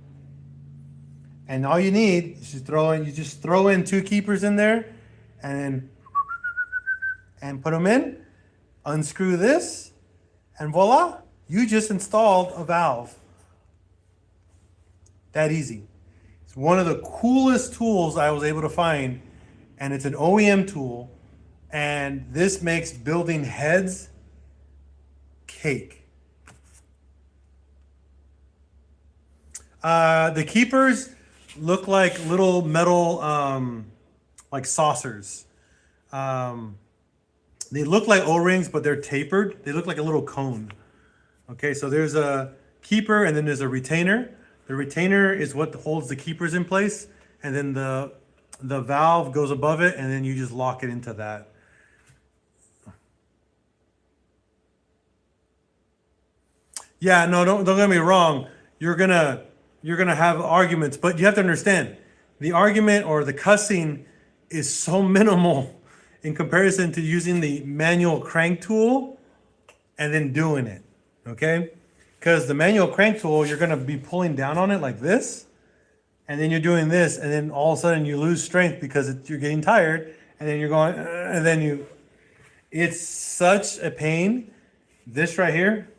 And all you need is just throw in 2 keepers in there and put them in, unscrew this, and voila, you just installed a valve. That easy. It's one of the coolest tools I was able to find, and it's an OEM tool, and this makes building heads cake. The keepers look like little metal, like saucers. They look like O-rings, but they're tapered. They look like a little cone. Okay, so there's a keeper and then there's a retainer. The retainer is what holds the keepers in place, and then the valve goes above it, and then you just lock it into that. Yeah, no, don't get me wrong. You're gonna have arguments, but you have to understand the argument or the cussing is so minimal in comparison to using the manual crank tool and then doing it. Okay? Because the manual crank tool, you're gonna be pulling down on it like this, and then you're doing this, and then all of a sudden you lose strength because you're getting tired, and then you're going, and then it's such a pain. This right here,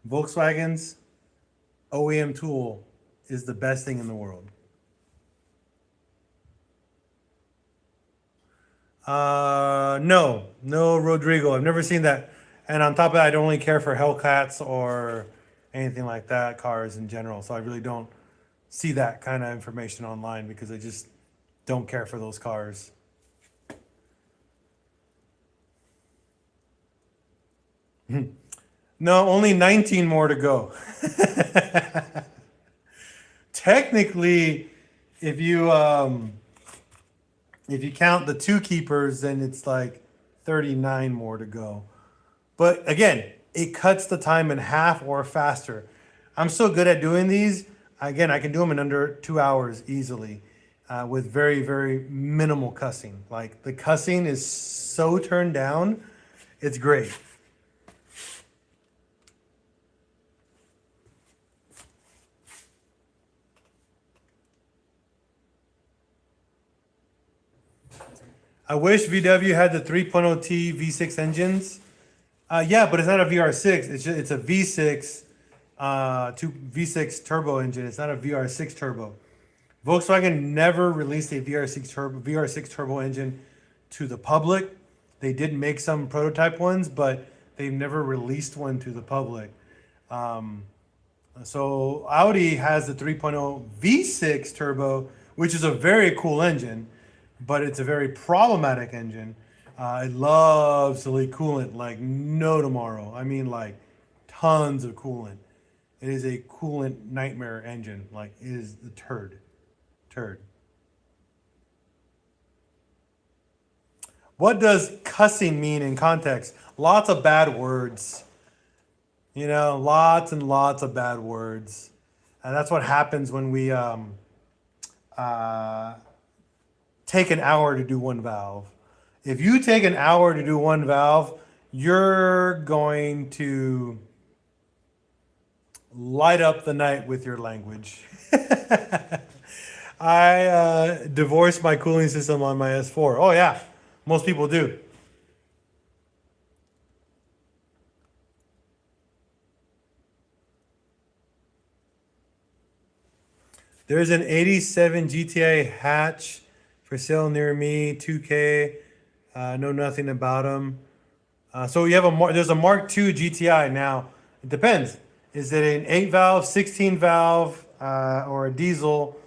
Volkswagen's OEM tool is the best thing in the world. No, Rodrigo. I've never seen that. And on top of that, I don't really care for Hellcats or anything like that, cars in general. So I really don't see that kind of information online because I just don't care for those cars. No, only 19 more to go. Technically, if you count the 2 keepers, then it's like 39 more to go. But again, it cuts the time in half or faster. I'm so good at doing these. Again, I can do them in under 2 hours easily with very, very minimal cussing. Like the cussing is so turned down, it's great. I wish VW had the 3.0T V6 engines. Yeah, but it's not a VR6. It's a V6, V6 turbo engine. It's not a VR6 turbo. Volkswagen never released a VR6 turbo engine to the public. They did make some prototype ones, but they've never released one to the public. So Audi has the 3.0 V6 turbo, which is a very cool engine, but it's a very problematic engine. It loves to leak coolant like no tomorrow. I mean, like tons of coolant. It is a coolant nightmare engine. Like it is the turd. What does cussing mean in context? Lots of bad words. You know, lots and lots of bad words. And that's what happens when we take an hour to do one valve. If you take an hour to do one valve, you're going to light up the night with your language. I divorced my cooling system on my S4. Oh yeah, most people do. There's an 87 GTI hatch for sale near me, 2K. Know nothing about them. So you have there's a Mark II GTI now. It depends. Is it an 8 valve, 16 valve, or a diesel?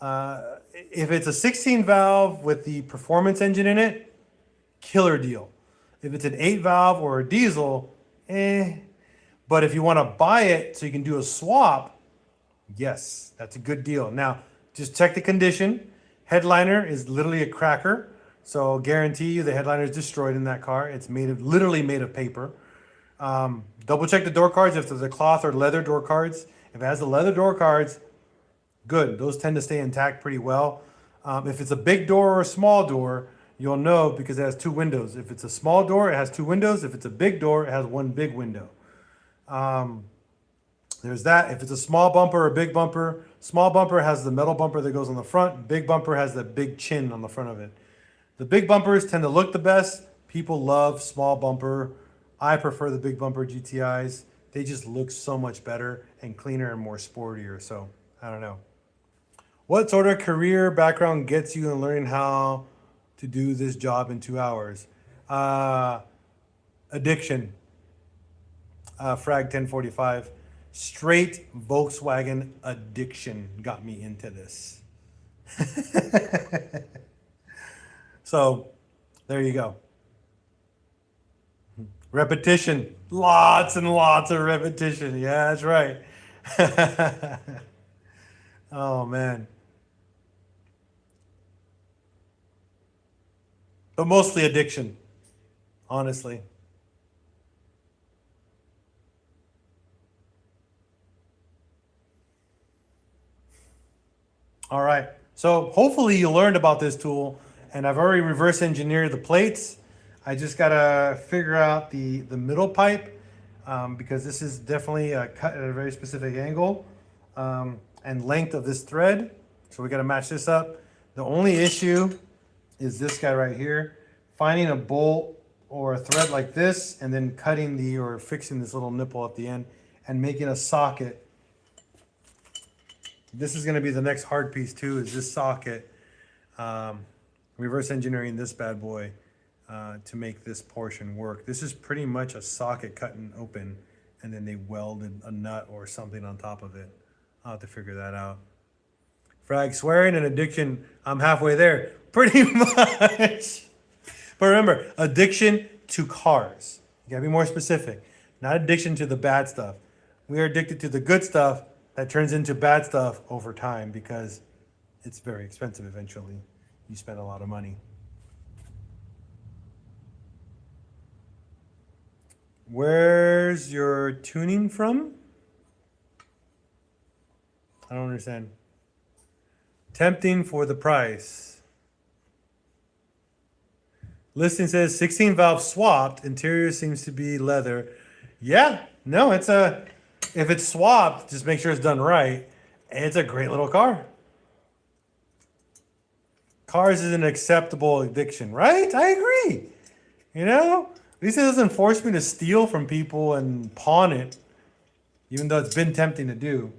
If it's a 16 valve with the performance engine in it, killer deal. If it's an 8 valve or a diesel, But if you want to buy it so you can do a swap, yes, that's a good deal. Now, just check the condition. Headliner is literally a cracker. So I'll guarantee you the headliner is destroyed in that car. It's literally made of paper. Double check the door cards if there's a cloth or leather door cards. If it has the leather door cards, good. Those tend to stay intact pretty well. If it's a big door or a small door, you'll know because it has two windows. If it's a small door, it has two windows. If it's a big door, it has one big window. There's that. If it's a small bumper or a big bumper, small bumper has the metal bumper that goes on the front. Big bumper has the big chin on the front of it. The big bumpers tend to look the best. People love small bumper. I prefer the big bumper GTIs. They just look so much better and cleaner and more sportier. So I don't know. What sort of career background gets you in learning how to do this job in 2 hours? Addiction. Frag 1045. Straight Volkswagen addiction got me into this. So there you go. Repetition. Lots and lots of repetition. Yeah, that's right. Oh, man. But mostly addiction, honestly. All right. So hopefully you learned about this tool, and I've already reverse engineered the plates. I just got to figure out the middle pipe because this is definitely cut at a very specific angle and length of this thread. So we got to match this up. The only issue is this guy right here. Finding a bolt or a thread like this and then cutting or fixing this little nipple at the end and making a socket. This is going to be the next hard piece too, is this socket. Reverse engineering this bad boy to make this portion work. This is pretty much a socket cut and open, and then they welded a nut or something on top of it. I'll have to figure that out. Frag, swearing and addiction, I'm halfway there. Pretty much. But remember, addiction to cars. You gotta be more specific. Not addiction to the bad stuff. We are addicted to the good stuff that turns into bad stuff over time because it's very expensive eventually. You spend a lot of money. Where's your tuning from? I don't understand. Tempting for the price. Listing says 16 valve swapped. Interior seems to be leather. Yeah, no, if it's swapped, just make sure it's done right. It's a great little car. Cars is an acceptable addiction, right? I agree. You know, at least it doesn't force me to steal from people and pawn it, even though it's been tempting to do.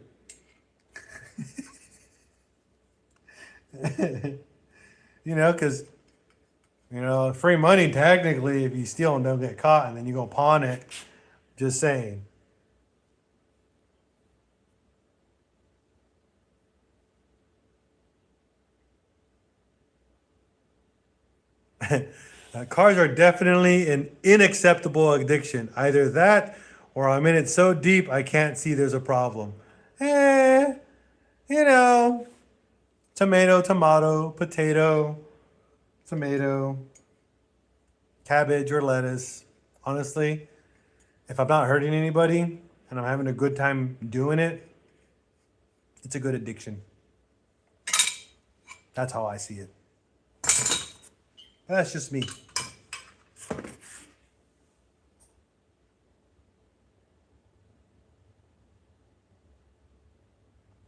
You know, because, you know, free money technically if you steal and don't get caught and then you go pawn it. Just saying. Cars are definitely an unacceptable addiction. Either that or I'm in it so deep I can't see there's a problem. You know, tomato, tomato, potato, tomato, cabbage or lettuce. Honestly, if I'm not hurting anybody and I'm having a good time doing it, it's a good addiction. That's how I see it. That's just me.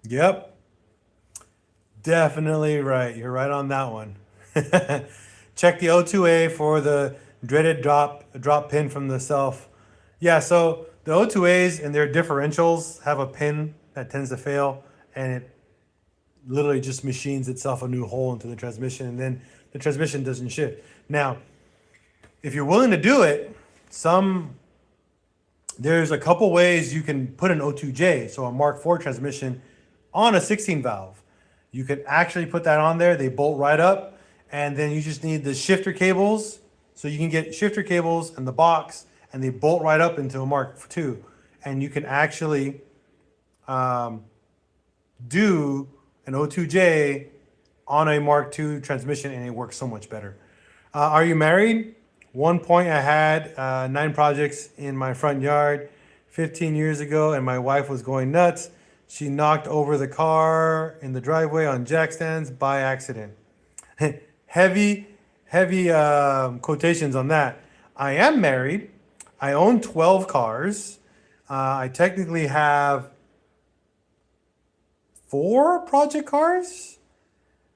Yep. Definitely right. You're right on that one. Check the O2A for the dreaded drop pin from the self. Yeah, so the O2As and their differentials have a pin that tends to fail, and it literally just machines itself a new hole into the transmission, and then the transmission doesn't shift. Now, if you're willing to do it, there's a couple ways you can put an O2J, so a Mark IV transmission, on a 16 valve. You could actually put that on there. They bolt right up, and then you just need the shifter cables. So you can get shifter cables and the box, and they bolt right up into a Mark II. And you can actually do an O2J on a Mark II transmission, and it works so much better. Are you married? One point I had 9 projects in my front yard 15 years ago, and my wife was going nuts. She knocked over the car in the driveway on jack stands by accident. heavy, heavy quotations on that. I am married. I own 12 cars. I technically have 4 project cars,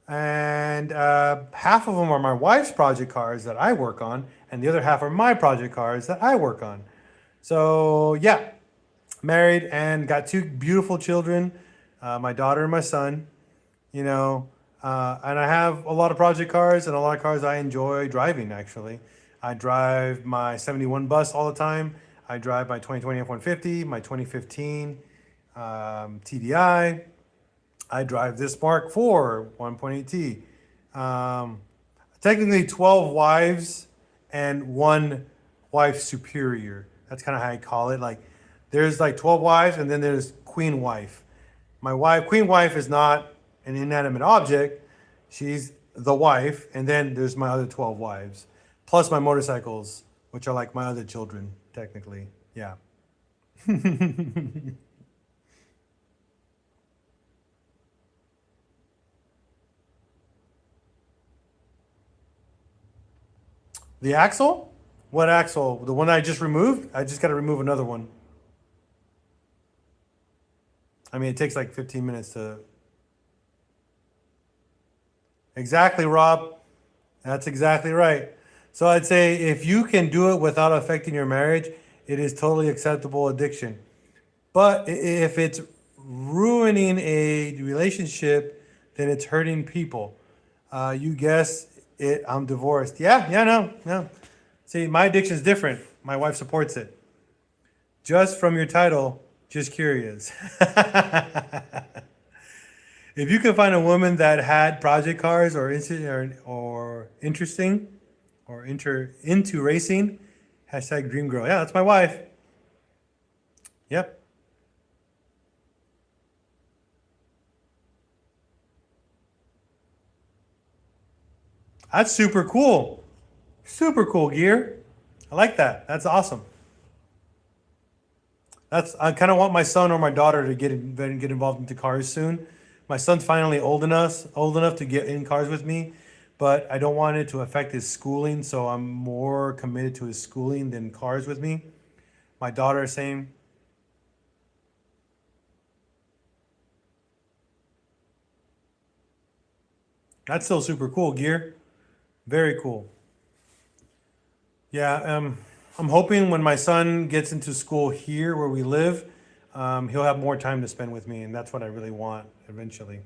and half of them are my wife's project cars that I work on, and the other half are my project cars that I work on. So yeah, married and got 2 beautiful children, my daughter and my son. You know, and I have a lot of project cars and a lot of cars I enjoy driving. Actually, I drive my 71 bus all the time. I drive my 2020 F-150, my 2015 TDI. I drive this Mark IV 1.8T. Technically 12 wives and 1 wife superior. That's kind of how I call it. Like there's like 12 wives and then there's queen wife. My wife, queen wife is not an inanimate object. She's the wife. And then there's my other 12 wives. Plus my motorcycles, which are like my other children, technically. Yeah. The axle? What axle? The one I just removed? I just got to remove another one. I mean, it takes like 15 minutes to... Exactly, Rob. That's exactly right. So I'd say if you can do it without affecting your marriage, it is totally acceptable addiction. But if it's ruining a relationship, then it's hurting people. You guessed it, I'm divorced. No. See, my addiction is different. My wife supports it. Just from your title, just curious. If you can find a woman that had project cars or interesting or into racing, hashtag dream girl. Yeah, that's my wife. Yep. That's super cool. Super cool gear. I like that. That's awesome. I kind of want my son or my daughter to get involved into cars soon. My son's finally old enough to get in cars with me, but I don't want it to affect his schooling, so I'm more committed to his schooling than cars with me. My daughter, same. That's still super cool gear. Very cool. Yeah, I'm hoping when my son gets into school here where we live, he'll have more time to spend with me, and that's what I really want eventually.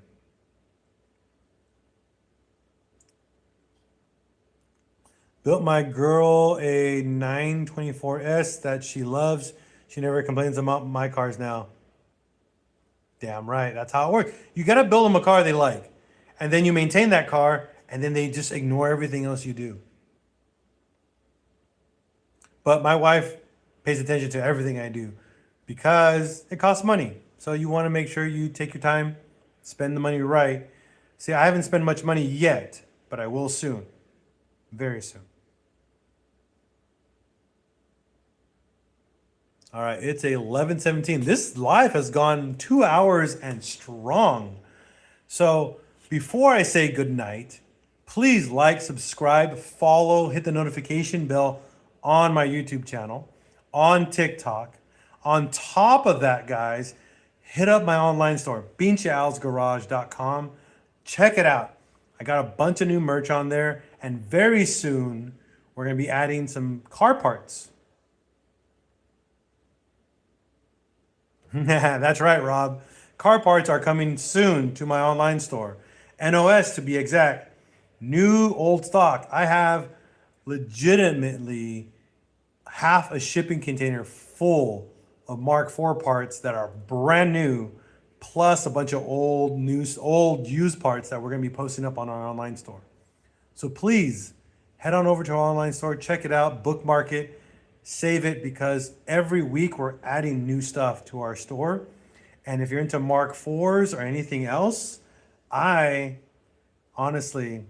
Built my girl a 924S that she loves. She never complains about my cars now. Damn right, that's how it works. You gotta build them a car they like, and then you maintain that car, and then they just ignore everything else you do. But my wife pays attention to everything I do because it costs money. So you want to make sure you take your time, spend the money right. See, I haven't spent much money yet, but I will soon. Very soon. All right, it's 11:17. This live has gone 2 hours and strong. So before I say good night, please like, subscribe, follow, hit the notification bell on my YouTube channel, on TikTok. On top of that, guys, hit up my online store, PincheAlsGarage.com. Check it out. I got a bunch of new merch on there, and very soon we're going to be adding some car parts. That's right, Rob. Car parts are coming soon to my online store. NOS to be exact. New old stock. I have legitimately half a shipping container full of Mark IV parts that are brand new, plus a bunch of old used parts that we're going to be posting up on our online store. So please head on over to our online store, check it out, bookmark it, save it, because every week we're adding new stuff to our store. And if you're into Mark IVs or anything else, I honestly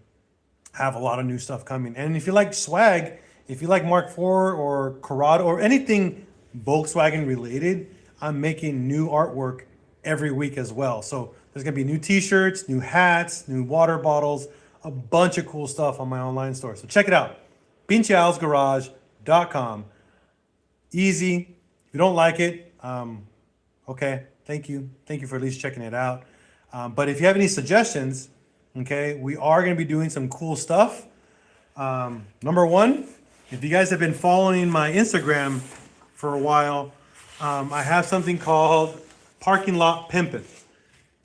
have a lot of new stuff coming. And if you like swag, if you like Mark IV or Corrado or anything Volkswagen related, I'm making new artwork every week as well. So there's gonna be new t-shirts, new hats, new water bottles, a bunch of cool stuff on my online store. So check it out, PincheAlsGarage.com. Easy. If you don't like it, okay, thank you. Thank you for at least checking it out. But if you have any suggestions, okay, we are gonna be doing some cool stuff. Number one, if you guys have been following my Instagram for a while, I have something called Parking Lot Pimpin'.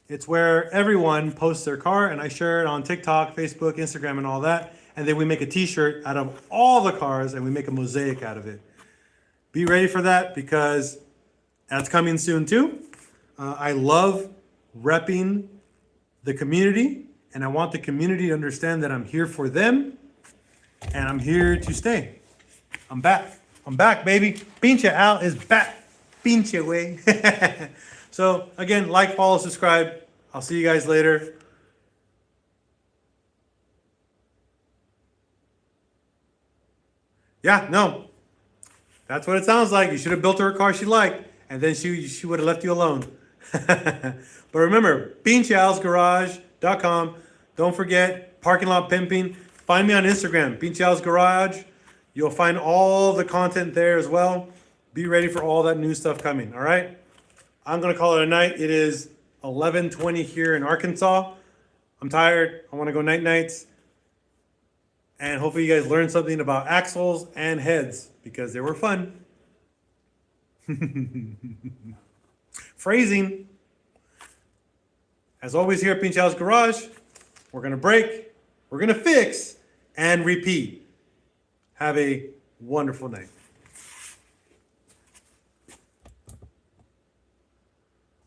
It's where everyone posts their car, and I share it on TikTok, Facebook, Instagram, and all that. And then we make a t-shirt out of all the cars, and we make a mosaic out of it. Be ready for that, because that's coming soon too. I love repping the community, and I want the community to understand that I'm here for them, and I'm here to stay. I'm back. I'm back, baby. PincheAls is back. Pinche way. So again, like, follow, subscribe. I'll see you guys later. Yeah, no. That's what it sounds like. You should have built her a car she liked, and then she would have left you alone. But remember, PincheAlsGarage.com. Don't forget, Parking Lot Pimping. Find me on Instagram, PincheAls Garage. You'll find all the content there as well. Be ready for all that new stuff coming, all right? I'm going to call it a night. It is 11:20 here in Arkansas. I'm tired. I want to go night-nights. And hopefully you guys learned something about axles and heads, because they were fun. Phrasing. As always here at PincheAls Garage, we're going to break, we're going to fix, and repeat. Have a wonderful night.